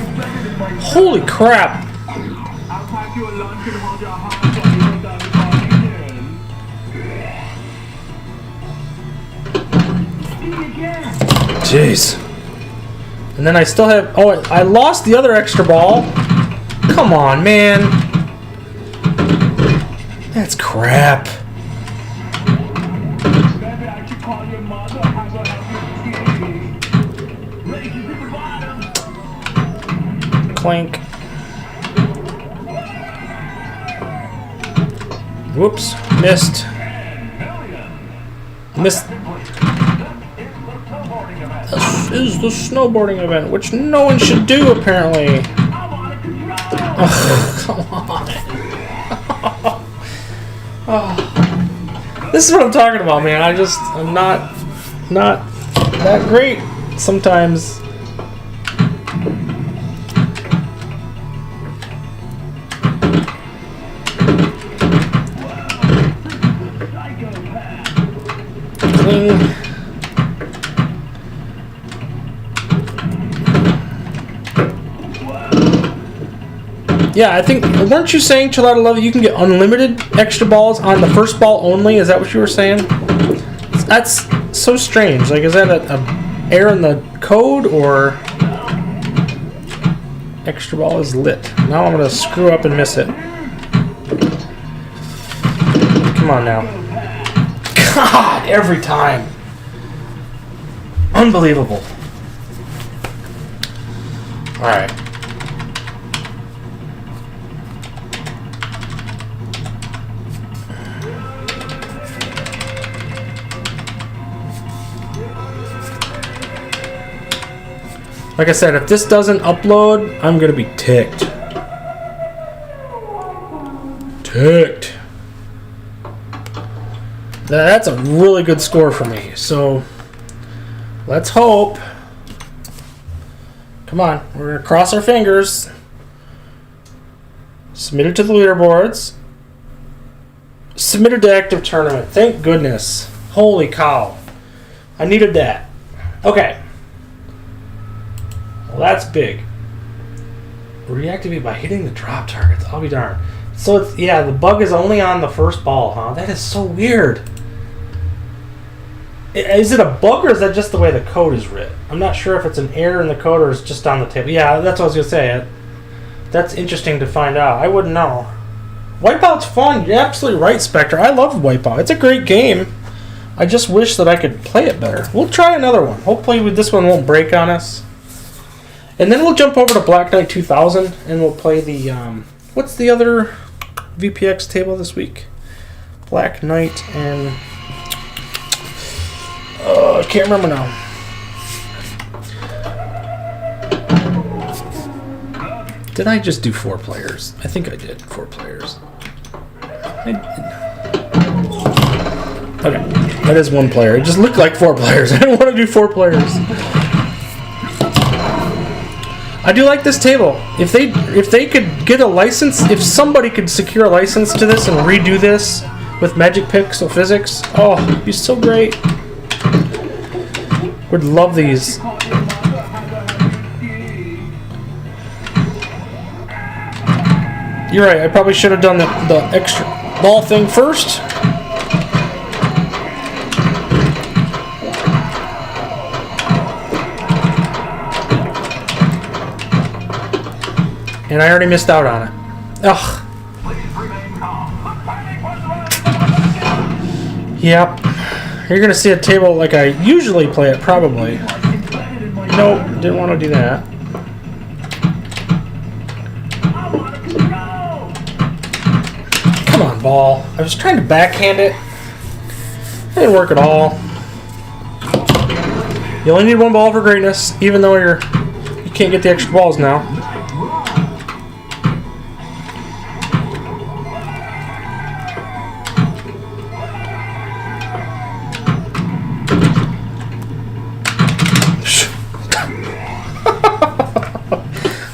Holy crap. Jeez. And then I still have... Oh, I lost the other extra ball. Come on, man. That's crap. Clink. Whoops. Missed. Missed. This is the snowboarding event, which no one should do, apparently. Oh, come on. Oh. This is what I'm talking about, man. I'm not that great sometimes. Cling. Yeah, I think, weren't you saying, Chilada Love, you can get unlimited extra balls on the first ball only? Is that what you were saying? That's so strange. Like, is that a error in the code, or extra ball is lit? Now I'm going to screw up and miss it. Come on now. God, every time. Unbelievable. Alright. Like I said, if this doesn't upload, I'm gonna be ticked. Ticked. That's a really good score for me. So let's hope. Come on, we're gonna cross our fingers. Submitted to the leaderboards. Submitted to active tournament. Thank goodness. Holy cow. I needed that. Okay. Well, that's big. Reactivate by hitting the drop targets. I'll be darned. So it's, yeah, the bug is only on the first ball, huh? That is so weird. Is it a bug or is that just the way the code is written? I'm not sure if it's an error in the code or it's just on the table. Yeah, that's what I was gonna say. That's interesting to find out. I wouldn't know. Wipeout's fun. You're absolutely right, Spectre. I love Wipeout. It's a great game. I just wish that I could play it better. We'll try another one. Hopefully this one won't break on us. And then we'll jump over to Black Knight 2000 and we'll play the, what's the other VPX table this week? Black Knight and, I can't remember now. Did I just do 4 players? I think I did 4 players. Okay, that is 1 player. It just looked like 4 players. I don't want to do 4 players. I do like this table. If they could get a license, if somebody could secure a license to this and redo this with Magic Pixel Physics, oh, it'd be so great. Would love these. You're right. I probably should have done the extra ball thing first. And I already missed out on it. Ugh. Yep. You're gonna see a table like I usually play it, probably. Nope, didn't want to do that. Come on, ball. I was trying to backhand it. It didn't work at all. You only need 1 ball for greatness, even though you can't get the extra balls now.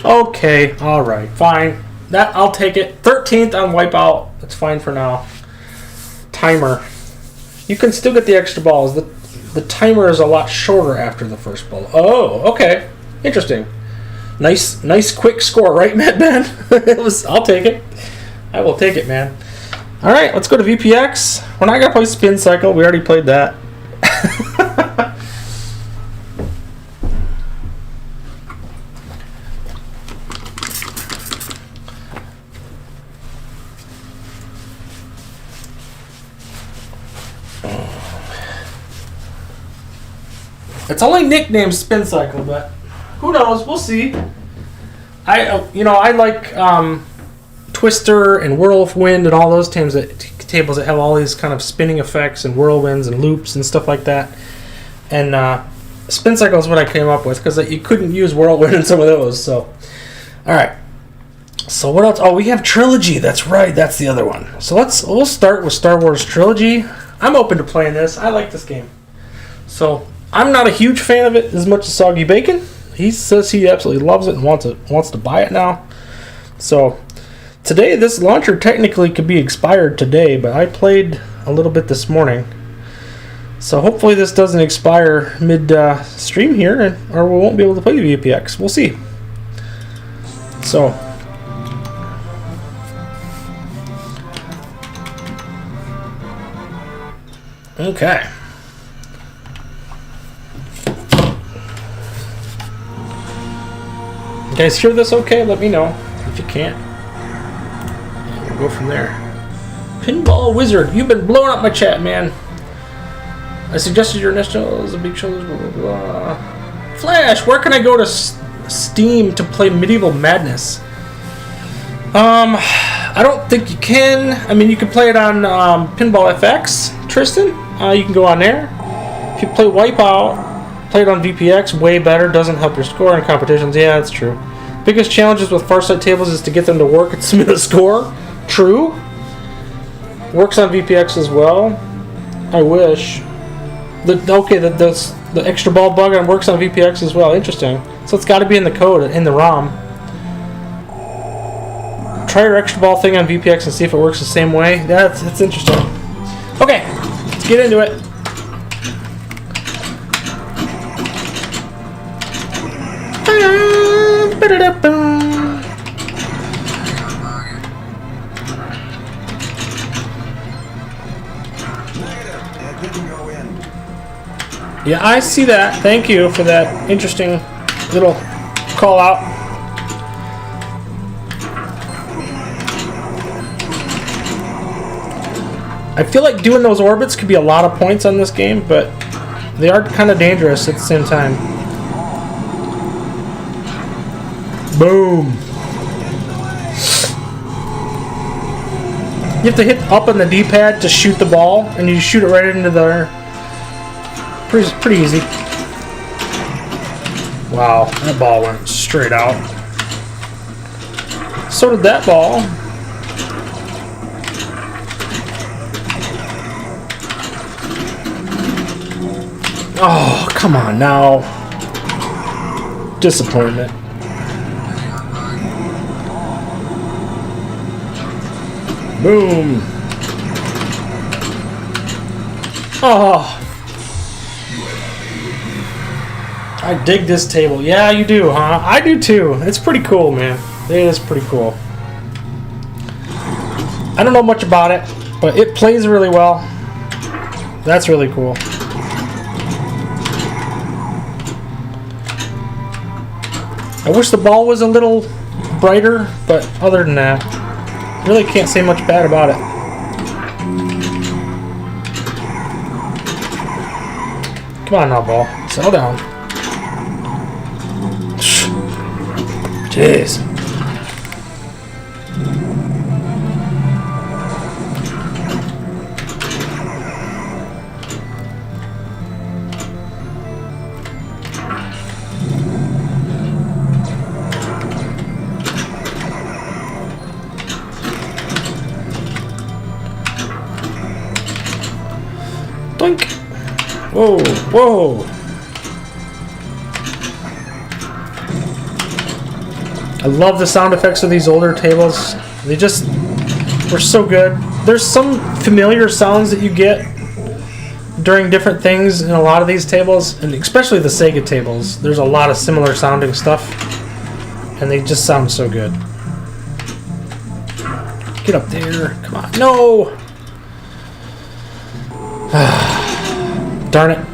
Okay, alright, fine. That I'll take it. 13th on Wipeout. That's fine for now. Timer. You can still get the extra balls. The timer is a lot shorter after the first ball. Oh, okay. Interesting. Nice quick score, right, Matt Ben? I'll take it. I will take it, man. Alright, let's go to VPX. We're not gonna play Spin Cycle. We already played that. It's only nicknamed Spin Cycle, but who knows? We'll see. I like Twister and Whirlwind and all those tables that have all these kind of spinning effects and whirlwinds and loops and stuff like that. And Spin Cycle is what I came up with because you couldn't use Whirlwind in some of those. So, all right. So what else? Oh, we have Trilogy. That's right. That's the other one. So we'll start with Star Wars Trilogy. I'm open to playing this. I like this game. So I'm not a huge fan of it as much as Soggy Bacon. He says he absolutely loves it and wants to buy it now. So today, this launcher technically could be expired today, but I played a little bit this morning. So hopefully this doesn't expire mid-stream here, or we won't be able to play the VPX. We'll see. So okay. You guys hear this okay? Let me know if you can't. We'll go from there. Pinball Wizard, you've been blowing up my chat, man. I suggested your initials, a big shoulders, blah, blah, blah. Flash, where can I go to Steam to play Medieval Madness? I don't think you can. I mean, you can play it on Pinball FX, Tristan. You can go on there. If you play Wipeout, play it on VPX, way better. Doesn't help your score in competitions. Yeah, that's true. Biggest challenges with Farsight tables is to get them to work and submit a score. True. Works on VPX as well. I wish. The extra ball bug on works on VPX as well. Interesting. So it's got to be in the code, in the ROM. Try your extra ball thing on VPX and see if it works the same way. That's interesting. Okay, let's get into it. Yeah, I see that. Thank you for that interesting little call out. I feel like doing those orbits could be a lot of points on this game, but they are kind of dangerous at the same time. Boom. You have to hit up on the D-pad to shoot the ball, and you shoot it right into there. Pretty easy. Wow, that ball went straight out. So did that ball. Oh, come on now. Disappointment. Boom. Oh. I dig this table. Yeah, you do, huh? I do too. It's pretty cool, man. It is pretty cool. I don't know much about it, but it plays really well. That's really cool. I wish the ball was a little brighter, but other than that, really can't say much bad about it. Come on now, ball. Settle down. Jeez. Blink. Whoa, whoa. I love the sound effects of these older tables. They just were so good. There's some familiar sounds that you get during different things in a lot of these tables, and especially the Sega tables. There's a lot of similar sounding stuff, and they just sound so good. Get up there. Come on. No! Darn it.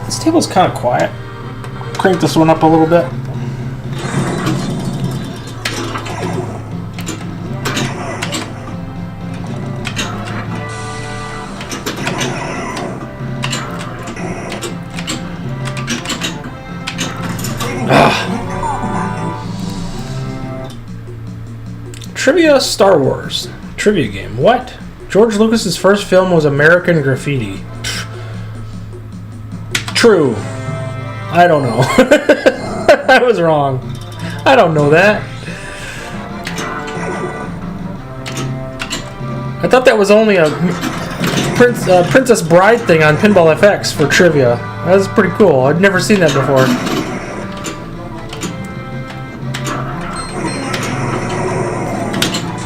This table's kind of quiet. Crank this one up a little bit. Trivia Star Wars. Trivia game. What? George Lucas's first film was American Graffiti. True. I don't know. I was wrong. I don't know that. I thought that was only a Princess Bride thing on Pinball FX for trivia. That was pretty cool. I'd never seen that before.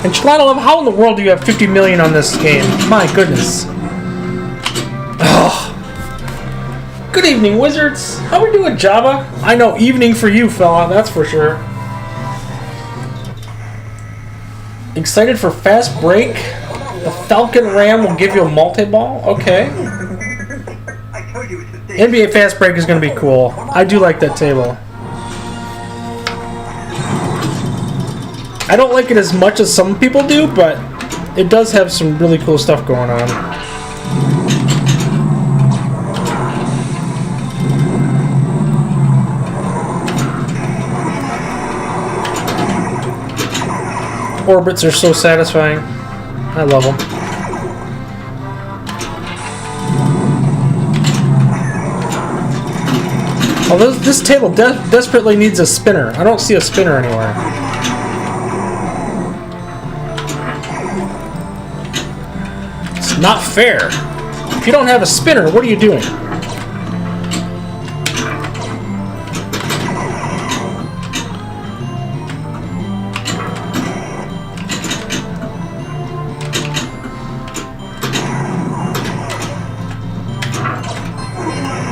Enchilada Love, how in the world do you have 50 million on this game? My goodness. Oh. Good evening, wizards. How we doing, Java? I know, evening for you, fella, that's for sure. Excited for Fast Break? The Falcon Ram will give you a multi-ball? Okay. NBA Fast Break is going to be cool. I do like that table. I don't like it as much as some people do, but it does have some really cool stuff going on. Orbits are so satisfying. I love them. Although this table desperately needs a spinner. I don't see a spinner anywhere. Not fair. If you don't have a spinner, what are you doing?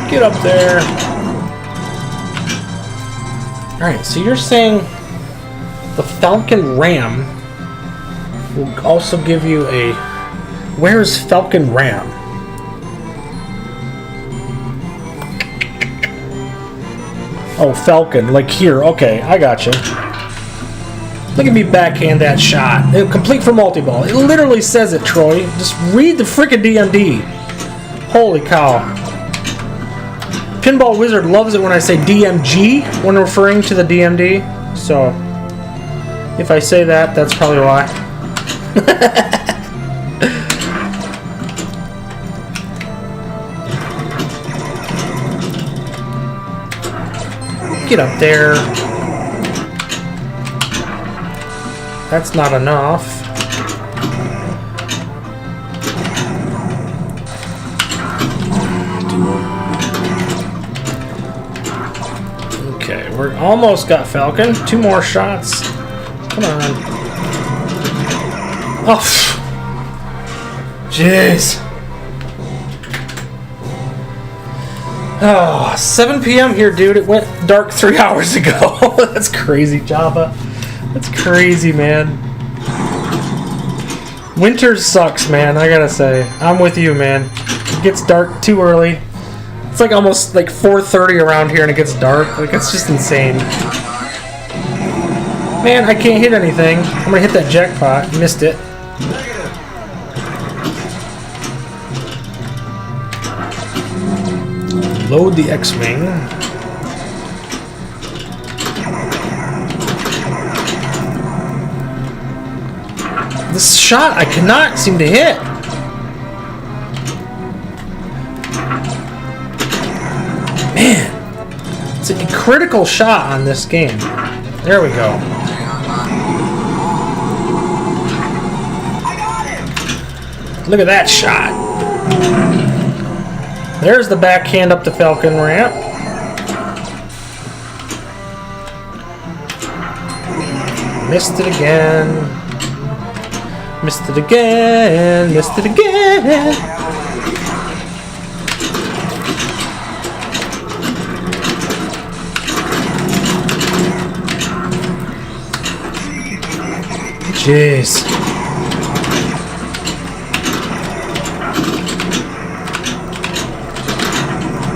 Get up there. Alright, so you're saying the Falcon Ram will also give you a Where's Falcon Ram? Oh, Falcon, like here. Okay, I got you. Look at me backhand that shot. Complete for multi-ball. It literally says it, Troy. Just read the frickin' DMD. Holy cow. Pinball Wizard loves it when I say DMG when referring to the DMD. So, if I say that, that's probably why. Get up there. That's not enough. Okay, we're almost got Falcon. 2 more shots. Come on. Oh, jeez. Oh, 7 p.m. here, dude. It went dark 3 hours ago. That's crazy, Java. That's crazy, man. Winter sucks, man. I gotta say. I'm with you, man. It gets dark too early. It's like almost like 4:30 around here and it gets dark. Like, it's just insane. Man, I can't hit anything. I'm gonna hit that jackpot. Missed it. Load the X-Wing. This shot I cannot seem to hit. Man, it's a critical shot on this game. There we go. Look at that shot. There's the backhand up the Falcon ramp. Missed it again. Missed it again. Missed it again. Jeez.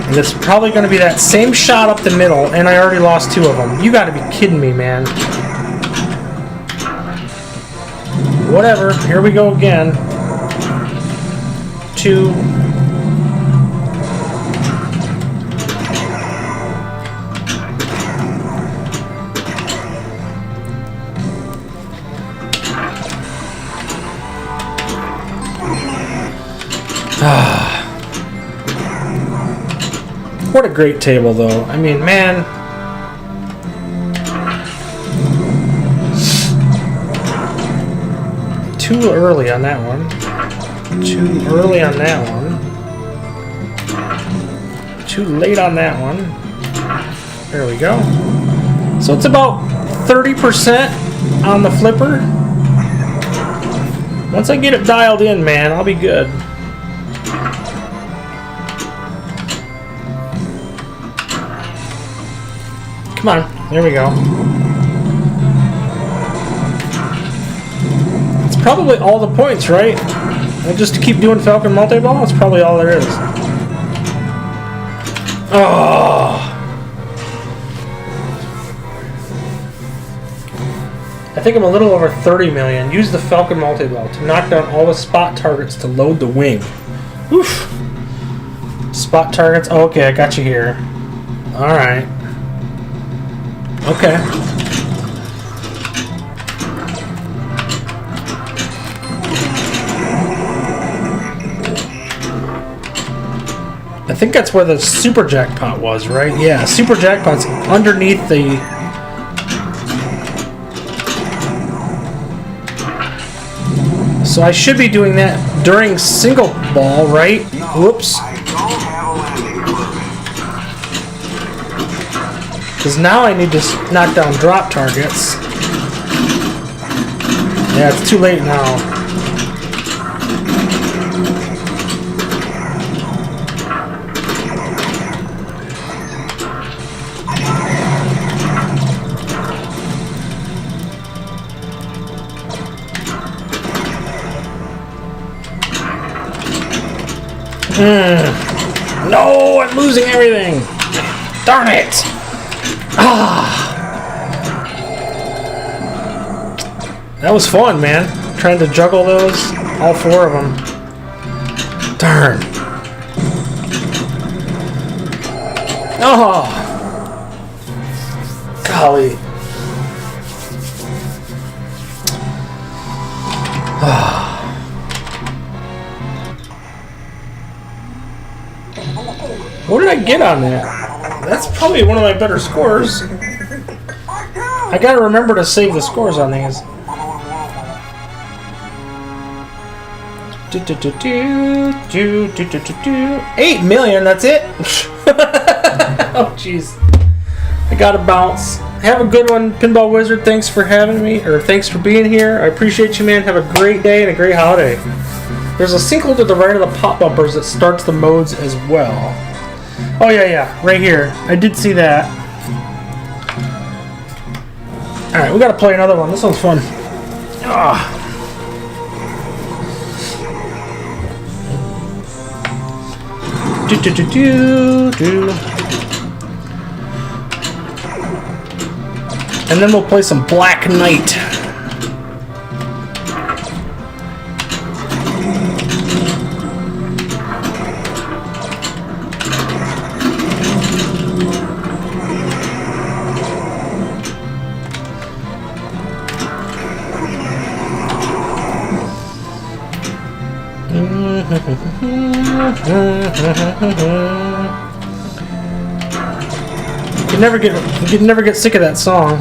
And it's probably going to be that same shot up the middle, and I already lost 2 of them. You got to be kidding me, man. Whatever. Here we go again. 2. What a great table, though. I mean, man. Too early on that one. Too early on that one. Too late on that one. There we go. So it's about 30% on the flipper. Once I get it dialed in, man, I'll be good. Come on, there we go. It's probably all the points, right? And just to keep doing Falcon multi-ball, it's probably all there is. Oh! I think I'm a little over 30 million. Use the Falcon multi-ball to knock down all the spot targets to load the wing. Oof! Spot targets. Oh, okay, I got you here. Alright. Okay. I think that's where the super jackpot was, right? Yeah, super jackpot's underneath the... So I should be doing that during single ball, right? Whoops. Because now I need to knock down drop targets. Yeah, it's too late now. No, I'm losing everything. Darn it. That was fun, man. Trying to juggle those. All 4 of them. Darn. Oh. Golly. What did I get on that? That's probably one of my better scores. I gotta remember to save the scores on these. 8 million, that's it? Oh, jeez. I gotta bounce. Have a good one, Pinball Wizard. Thanks for having me, or thanks for being here. I appreciate you, man. Have a great day and a great holiday. There's a single to the right of the pop bumpers that starts the modes as well. Oh, yeah, right here. I did see that. Alright, we gotta play another one. This one's fun. And then we'll play some Black Knight. You never get sick of that song.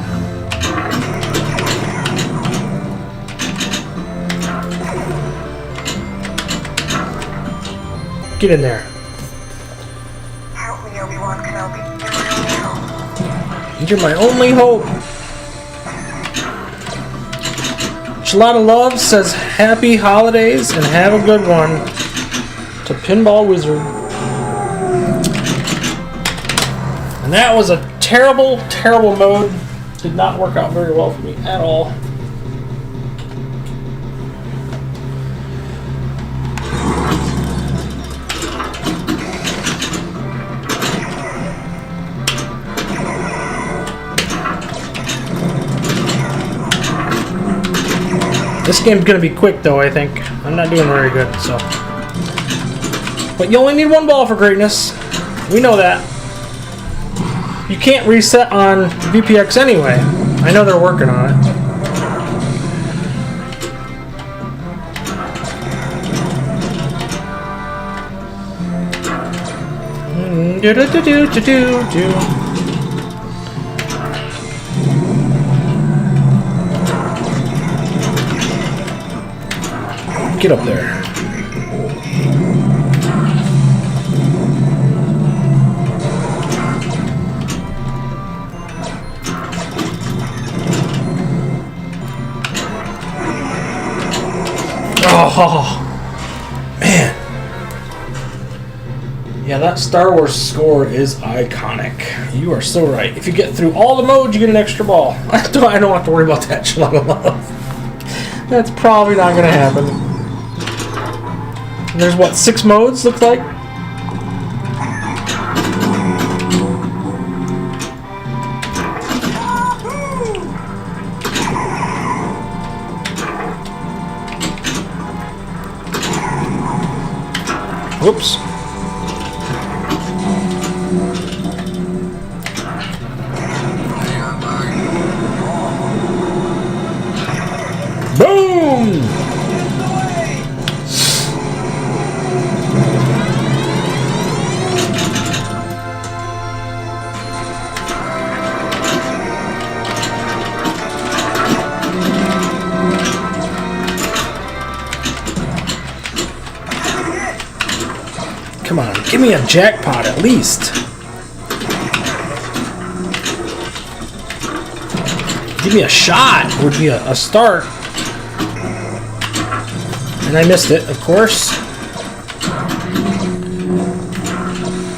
Get in there. Help me, Obi-Wan Kenobi. You're my only hope. Shalada Love says happy holidays and have a good one to Pinball Wizard. And that was a terrible, terrible mode. Did not work out very well for me at all. This game's gonna be quick though, I think. I'm not doing very good, so. But you only need 1 ball for greatness. We know that. You can't reset on VPX anyway. I know they're working on it. Get up there. Oh, man. Yeah, that Star Wars score is iconic. You are so right. If you get through all the modes, you get an extra ball. I don't have to worry about that. That's probably not going to happen. And there's what, 6 modes, looks like? Whoops. Boom! Come on, give me a jackpot at least. Give me a shot would be a start. And I missed it, of course.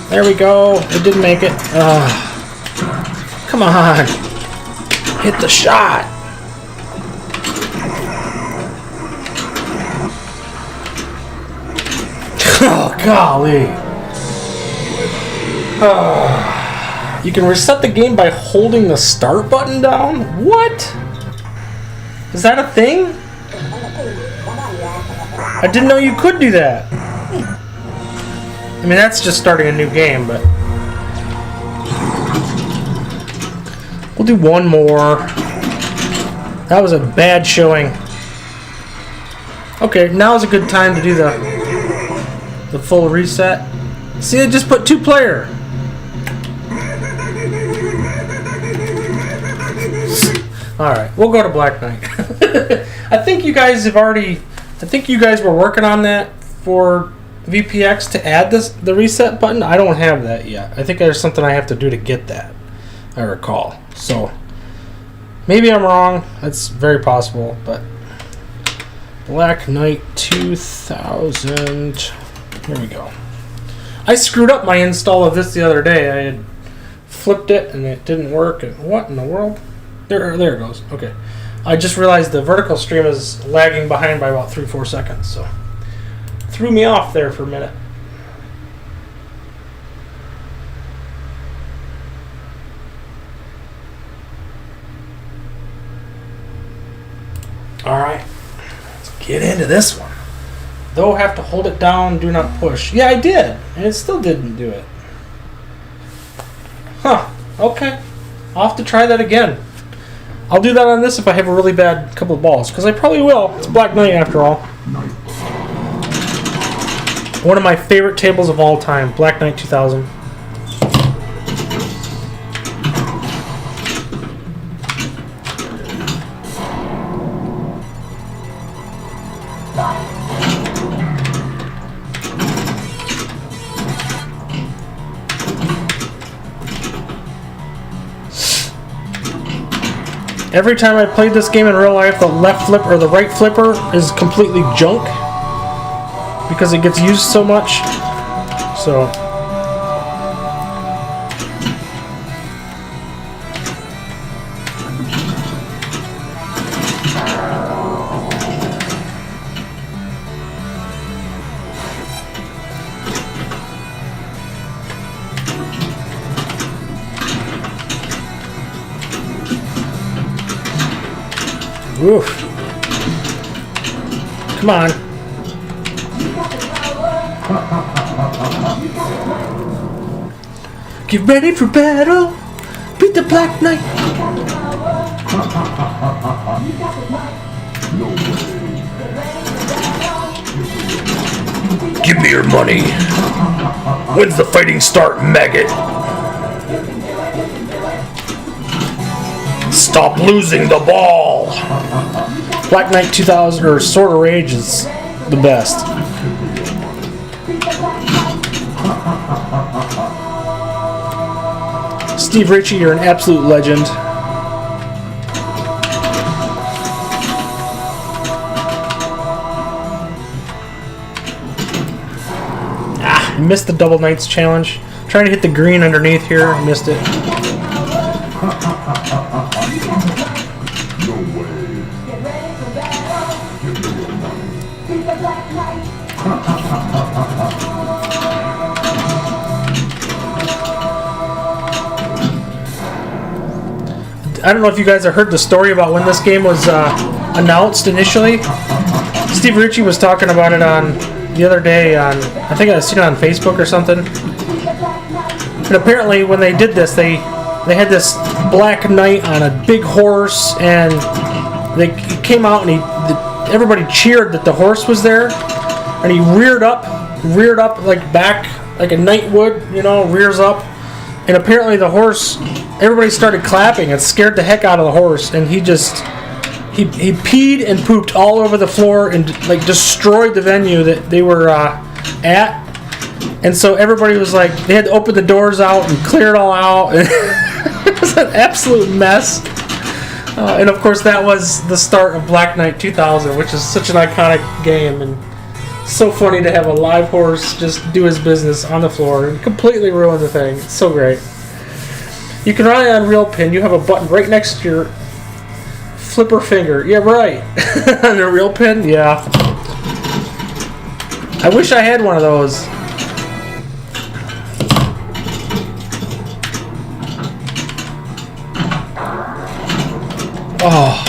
There we go. It didn't make it. Come on. Hit the shot. Oh, golly. You can reset the game by holding the start button down? What? Is that a thing? I didn't know you could do that. I mean, that's just starting a new game, but... We'll do one more. That was a bad showing. Okay, now is a good time to do the full reset. See, I just put 2-player. Alright, we'll go to Black Knight. I think you guys have already... I think you guys were working on that for VPX to add the reset button. I don't have that yet. I think there's something I have to do to get that, I recall. So, maybe I'm wrong. That's very possible, but... Black Knight 2000... Here we go. I screwed up my install of this the other day. I had flipped it and it didn't work. And what in the world? There it goes. Okay. I just realized the vertical stream is lagging behind by about 3-4 seconds, so threw me off there for a minute. Alright, let's get into this one. Though have to hold it down, do not push. Yeah, I did, and it still didn't do it. Huh, okay. I'll have to try that again. I'll do that on this if I have a really bad couple of balls, because I probably will. It's Black Knight after all. One of my favorite tables of all time, Black Knight 2000. Every time I played this game in real life, the left flip or the right flipper is completely junk because it gets used so much. So oof. Come on. Get ready for battle. Beat the Black Knight. Give me your money. When's the fighting start, maggot? Stop losing the ball. Black Knight 2000 or Sword of Rage is the best. Steve Ritchie, you're an absolute legend. I missed the Double Knights challenge. Trying to hit the green underneath here, missed it. I don't know if you guys have heard the story about when this game was announced initially. Steve Ritchie was talking about it on the other day on, I think I seen it on Facebook or something. And apparently when they did this, they had this Black Knight on a big horse, and they came out and everybody cheered that the horse was there, and he reared up like back like a knight would, you know, rears up, and apparently the horse, everybody started clapping. It scared the heck out of the horse, and he peed and pooped all over the floor and like destroyed the venue that they were at. And so everybody was like, they had to open the doors out and clear it all out. It was an absolute mess. And of course that was the start of Black Knight 2000, which is such an iconic game, and so funny to have a live horse just do his business on the floor and completely ruin the thing. It's so great. You can run it on Real Pin. You have a button right next to your flipper finger. Yeah, right. On the Real Pin, yeah. I wish I had one of those. Oh,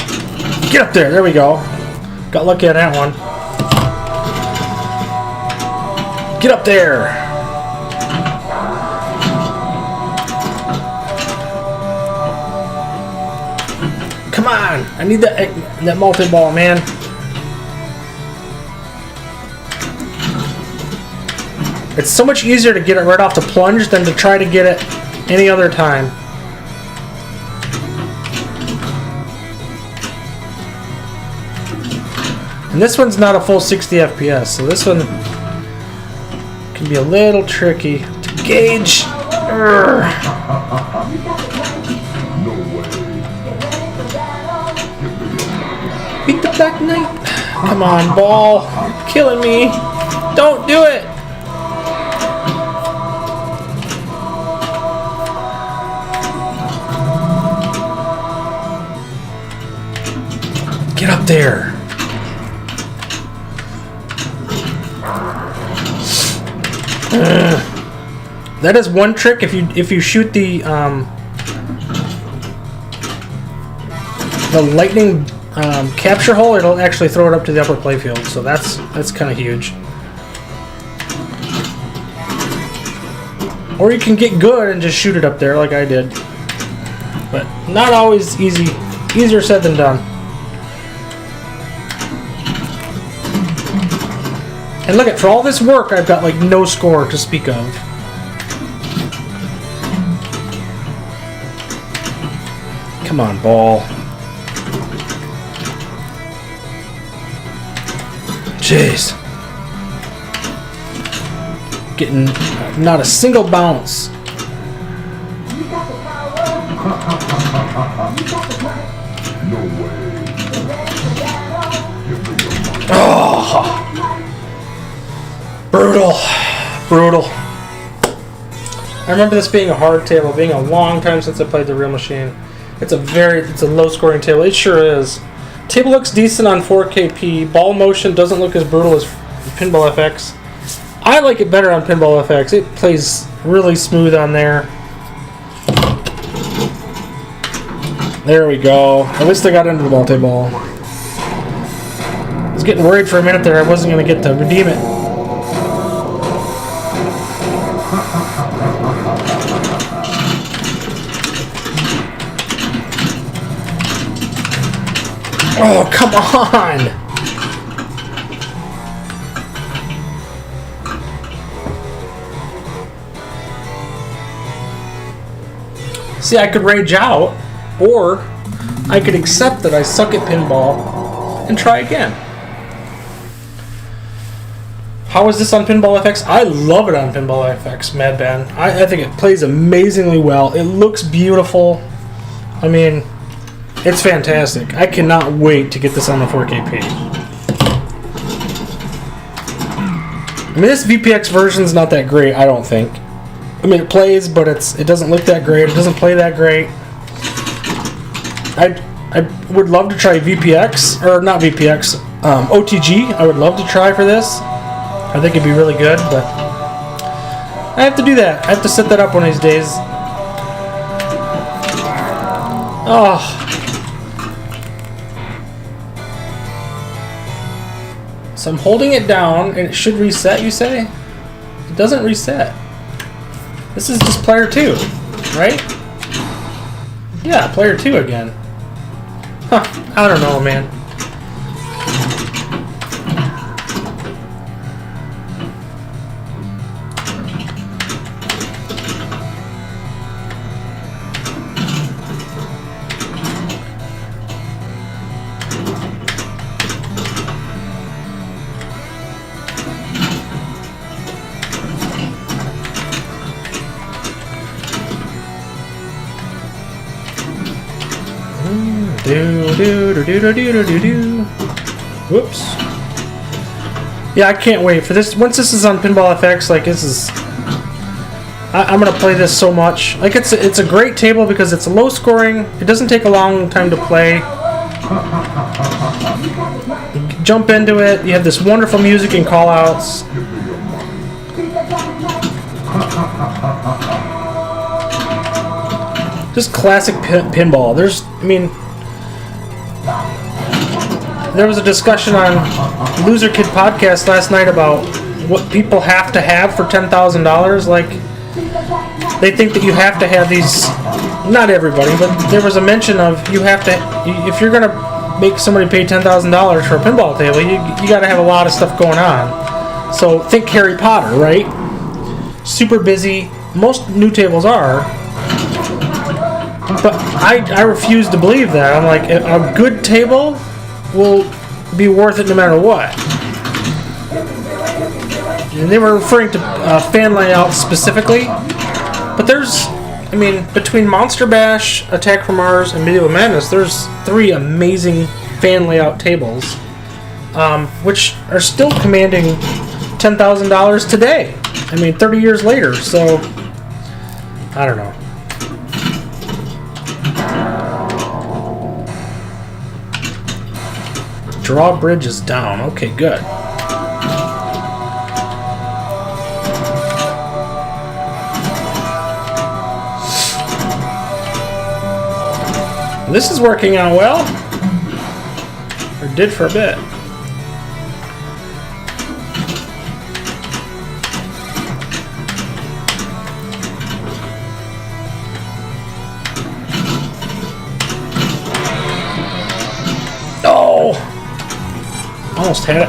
get up there. There we go. Got lucky on that one. Get up there. Come on. I need that multi-ball, man. It's so much easier to get it right off the plunge than to try to get it any other time. And this one's not a full 60 FPS, so this one can be a little tricky to gauge. Beat the Black Knight. Come on, ball. You're killing me. Don't do it. Get up there. That is one trick. If you shoot the lightning capture hole, it'll actually throw it up to the upper playfield. So that's kind of huge. Or you can get good and just shoot it up there like I did. But not always easy. Easier said than done. And look at, for all this work, I've got like no score to speak of. Come on, ball. Jeez. Getting not a single bounce. Oh. Brutal. Brutal. I remember this being a hard table, being a long time since I played the real machine. It's a low scoring table. It sure is. Table looks decent on 4KP. Ball motion doesn't look as brutal as Pinball FX. I like it better on Pinball FX. It plays really smooth on there. There we go. At least I got into the multi-ball. I was getting worried for a minute there I wasn't going to get to redeem it. Oh, come on! See, I could rage out, or I could accept that I suck at pinball and try again. How is this on Pinball FX? I love it on Pinball FX, Mad Ben. I think it plays amazingly well. It looks beautiful. I mean, it's fantastic. I cannot wait to get this on the 4KP. I mean, this VPX version's not that great, I don't think. I mean, it plays, but it doesn't look that great. It doesn't play that great. I would love to try VPX, or not VPX, OTG. I would love to try for this. I think it'd be really good, but I have to do that. I have to set that up one of these days. Oh. So I'm holding it down, and it should reset, you say? It doesn't reset. This is just player 2, right? Yeah, player 2 again. Huh, I don't know, man. Whoops. Yeah, I can't wait for this. Once this is on Pinball FX, like this is, I'm gonna play this so much. Like it's a great table because it's low scoring. It doesn't take a long time to play. You jump into it. You have this wonderful music and callouts. Just classic pinball. There was a discussion on Loser Kid podcast last night about what people have to have for $10,000. Like, they think that you have to have these. Not everybody, but there was a mention of you have to. If you're gonna make somebody pay $10,000 for a pinball table, you got to have a lot of stuff going on. So think Harry Potter, right? Super busy. Most new tables are. But I refuse to believe that. I'm like, a good table will be worth it no matter what. And they were referring to fan layout specifically. But there's, between Monster Bash, Attack from Mars, and Medieval Madness, there's 3 amazing fan layout tables, which are still commanding $10,000 today. 30 years later, so I don't know. Drawbridge is down. Okay, good. This is working out well. Or did for a bit. Oh! Almost had it.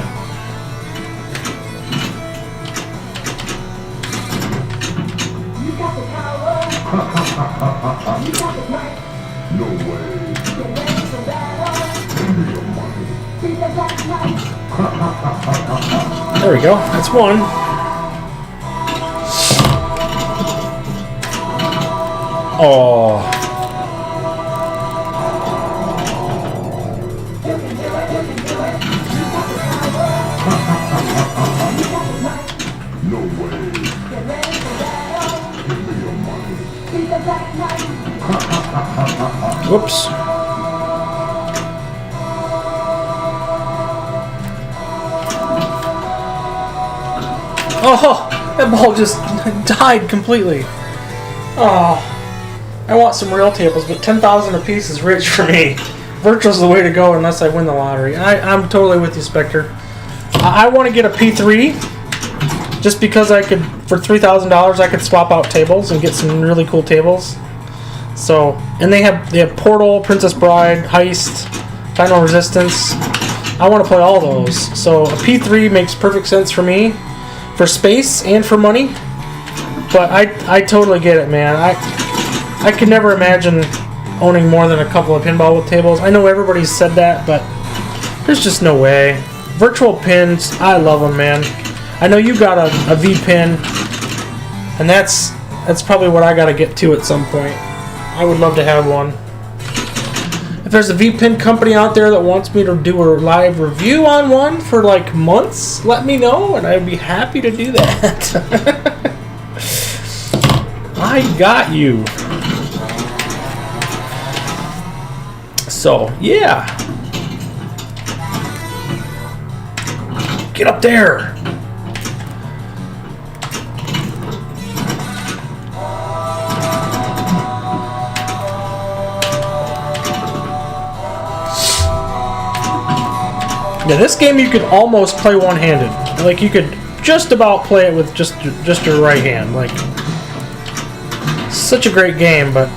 No way. There we go. That's one. Oh. No way. Whoops. Oh, that ball just died completely. Oh, I want some real tables, but 10,000 a piece is rich for me. Virtual's the way to go unless I win the lottery. I'm totally with you, Spectre. I want to get a P3 just because I could, for $3,000, I could swap out tables and get some really cool tables. So, and they have Portal, Princess Bride, Heist, Final Resistance. I want to play all those. So a P3 makes perfect sense for me, for space and for money. But I totally get it, man. I could never imagine owning more than a couple of pinball with tables. I know everybody's said that, but there's just no way. Virtual pins, I love them, man. I know you got a V pin, and that's probably what I got to get to at some point. I would love to have one. If there's a V-Pin company out there that wants me to do a live review on one for like months, let me know and I'd be happy to do that. I got you. So, yeah. Get up there. Yeah, this game you could almost play one-handed. Like, you could just about play it with just your right hand. Like, such a great game, but...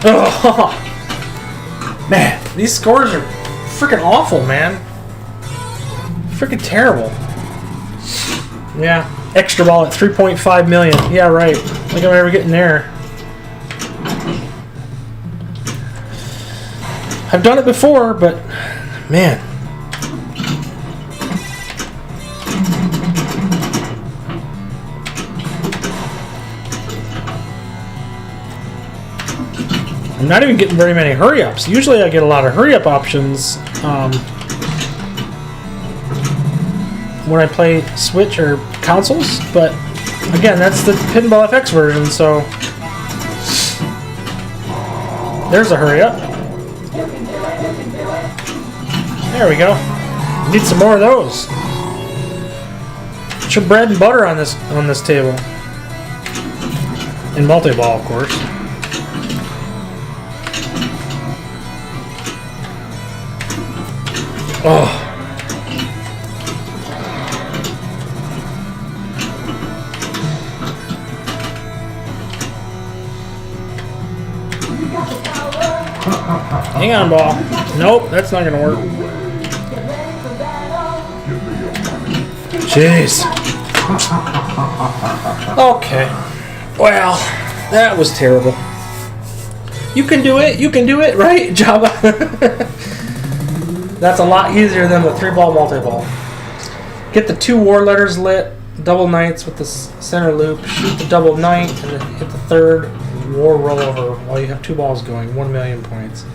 Oh, man, these scores are freaking awful, man. Freaking terrible. Yeah, extra ball at 3.5 million. Yeah, right. Like I'm ever getting there. I've done it before, but man. I'm not even getting very many hurry-ups. Usually I get a lot of hurry-up options when I play Switch or consoles, but again, that's the Pinball FX version, so there's a hurry-up. There we go. Need some more of those. Put your bread and butter on this table. In multi-ball, of course. Oh. Hang on, ball. Nope, that's not gonna work. Jeez. Okay. Well, that was terrible. You can do it, right, Java? That's a lot easier than the 3-ball multi-ball. Get the 2 war letters lit, double knights with the center loop, shoot the double knight, and then hit the 3rd war rollover while you have 2 balls going, 1,000,000 points.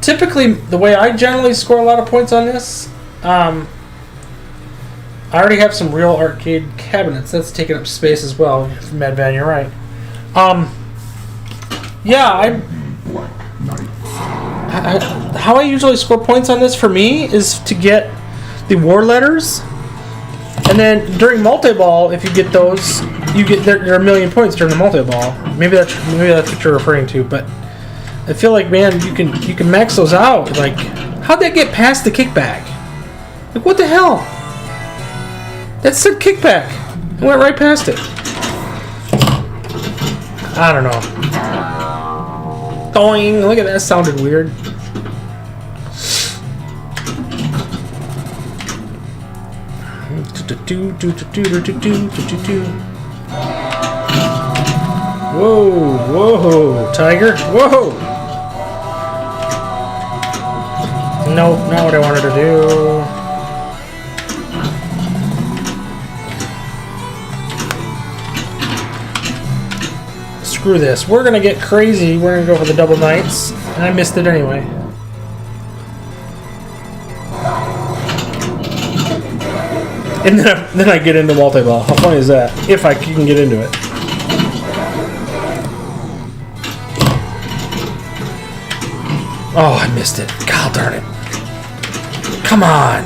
Typically, the way I generally score a lot of points on this, I already have some real arcade cabinets. That's taking up space as well. Mad Van, you're right. Yeah, how I usually score points on this for me is to get the war letters, and then during multi-ball, if you get those, you get there are 1,000,000 points during the multi-ball. Maybe that's what you're referring to, but I feel like, man, you can max those out. Like, how'd that get past the kickback? Like, what the hell? That said kickback. It went right past it. I don't know. Doing. Look at that. Sounded weird. Whoa, whoa, tiger, whoa! Nope, not what I wanted to do. Screw this. We're gonna get crazy. We're gonna go for the double knights, and I missed it anyway. And then I get into multi-ball. How funny is that? If I can get into it. Oh, I missed it. God darn it. Come on.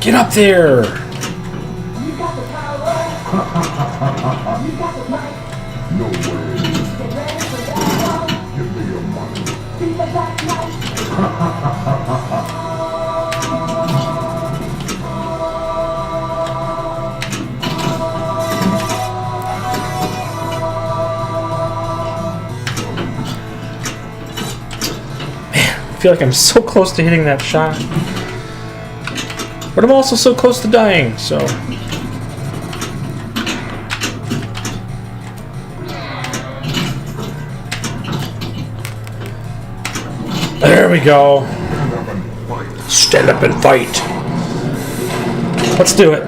Get up there. I feel like I'm so close to hitting that shot. But I'm also so close to dying, so... There we go. Stand up and fight. Let's do it.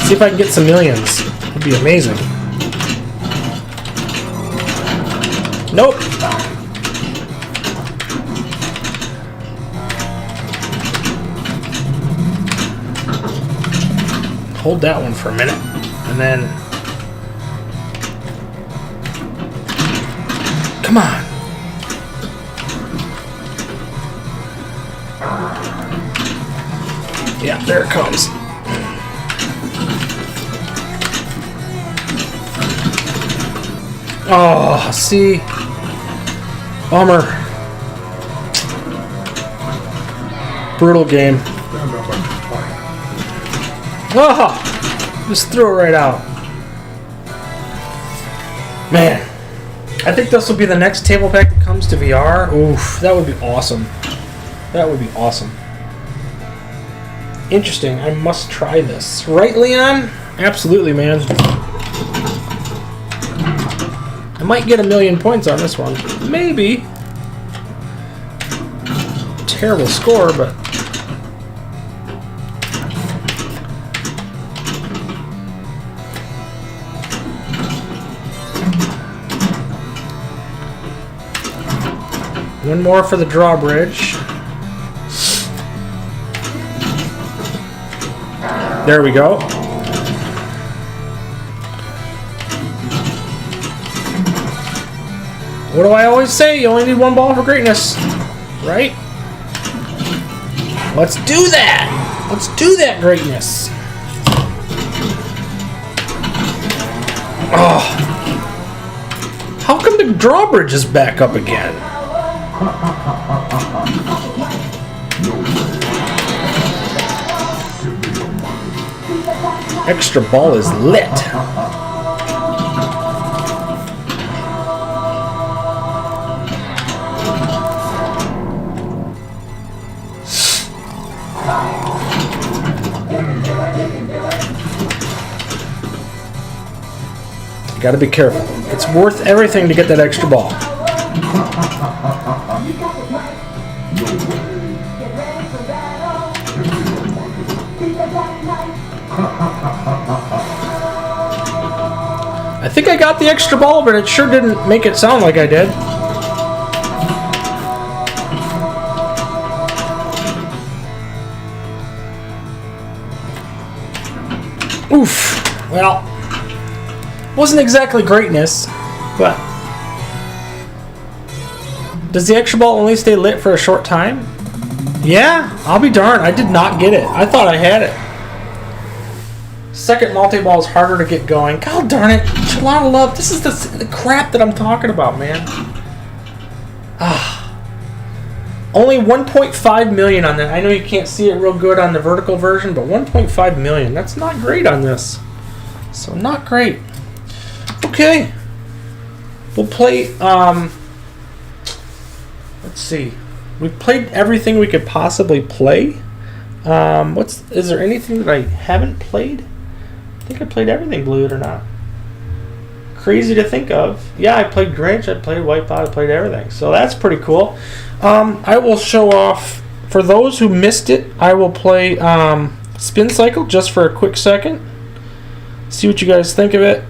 See if I can get some millions. It'd be amazing. Nope. Hold that one for a minute, and then... Come on. Yeah, there it comes. Oh, see? Bummer. Brutal game. Oh, just threw it right out. Man, I think this will be the next table pack that comes to VR. Oof, that would be awesome. That would be awesome. Interesting. I must try this. Right, Leon? Absolutely, man. I might get 1,000,000 points on this one. Maybe. Terrible score, but... One more for the drawbridge. There we go. What do I always say? You only need one ball for greatness, right? Let's do that. Let's do that greatness. Oh. How come the drawbridge is back up again? Extra ball is lit. Gotta be careful. It's worth everything to get that extra ball. I think I got the extra ball, but it sure didn't make it sound like I did. Oof. Well, wasn't exactly greatness, but does the extra ball only stay lit for a short time? Yeah, I'll be darned. I did not get it. I thought I had it. Second multi-ball is harder to get going. God darn it. Enchilada love. This is the crap that I'm talking about, man. Only 1.5 million on that. I know you can't see it real good on the vertical version, but 1.5 million. That's not great on this. So not great. Okay. We'll play, let's see. We've played everything we could possibly play. Is there anything that I haven't played? I think I played everything, believe it or not. Crazy to think of. Yeah, I played Grinch, I played Wipeout, I played everything. So that's pretty cool. I will show off, for those who missed it, I will play Spin Cycle just for a quick second. See what you guys think of it.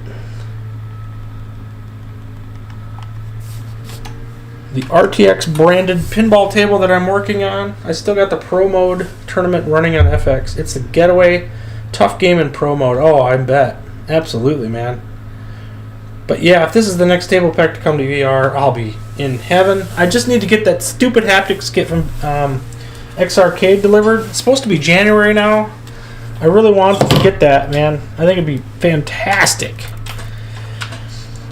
The RTX branded pinball table that I'm working on. I still got the Pro Mode tournament running on FX. It's a getaway, tough game in Pro Mode. Oh, I bet. Absolutely, man. But yeah, if this is the next table pack to come to VR, I'll be in heaven. I just need to get that stupid haptics kit from X Arcade delivered. It's supposed to be January now. I really want to get that, man. I think it'd be fantastic.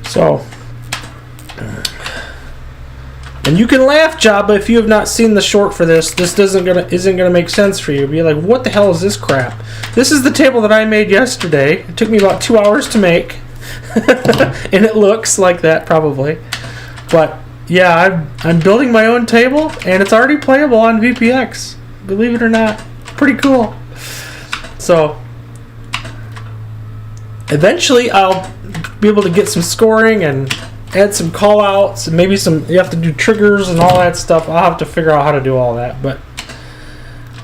So, and you can laugh, Jabba, if you have not seen the short for this. This isn't gonna make sense for you. Be like, what the hell is this crap? This is the table that I made yesterday. It took me about 2 hours to make, and it looks like that probably. But yeah, I'm building my own table, and it's already playable on VPX. Believe it or not, pretty cool. So eventually, I'll be able to get some scoring and add some call outs and maybe you have to do triggers and all that stuff. I'll have to figure out how to do all that, but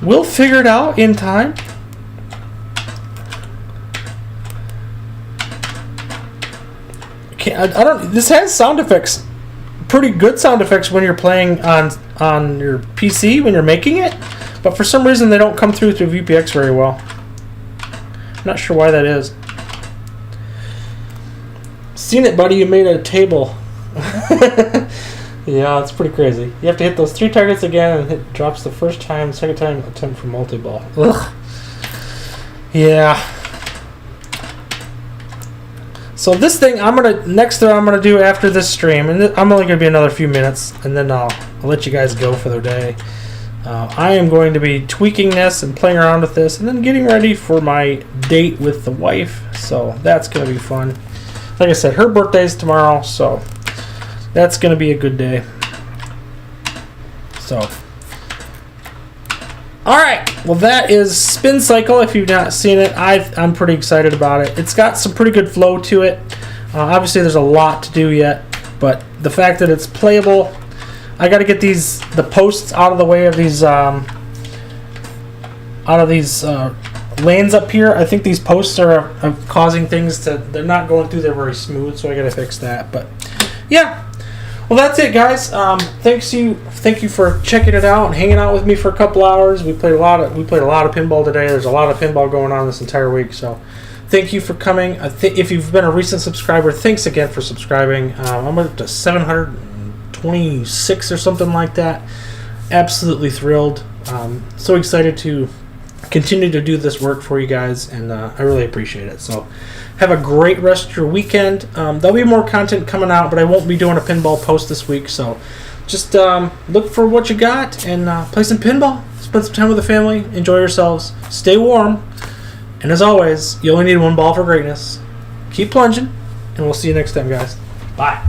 we'll figure it out in time. This has sound effects, pretty good sound effects when you're playing on your PC when you're making it, but for some reason they don't come through VPX very well. Not sure why that is. Seen it, buddy. You made a table. Yeah, it's pretty crazy. You have to hit those 3 targets again, and it drops the first time, second time attempt for multi-ball. Ugh. Yeah. So this thing, I'm gonna do after this stream, and I'm only gonna be another few minutes, and then I'll let you guys go for the day. I am going to be tweaking this and playing around with this, and then getting ready for my date with the wife. So that's gonna be fun. Like I said, her birthday's tomorrow, so that's going to be a good day. So, alright, well that is Spin Cycle. If you've not seen it, I'm pretty excited about it. It's got some pretty good flow to it. Obviously there's a lot to do yet, but the fact that it's playable, I got to get the posts out of the way of these lanes up here. I think these posts are causing things they're not going through there very smooth, so I gotta fix that. But yeah, Well, that's it, guys. Thank you for checking it out and hanging out with me for a couple hours. We played a lot of pinball today. There's a lot of pinball going on this entire week. So, thank you for coming. If you've been a recent subscriber, thanks again for subscribing. I'm up to 726 or something like that. Absolutely thrilled. So excited to continue to do this work for you guys, and I really appreciate it. So have a great rest of your weekend. There'll be more content coming out, but I won't be doing a pinball post this week, so just look for what you got and play some pinball, spend some time with the family, enjoy yourselves, stay warm, and as always, you only need one ball for greatness. Keep plunging, and we'll see you next time, guys. Bye.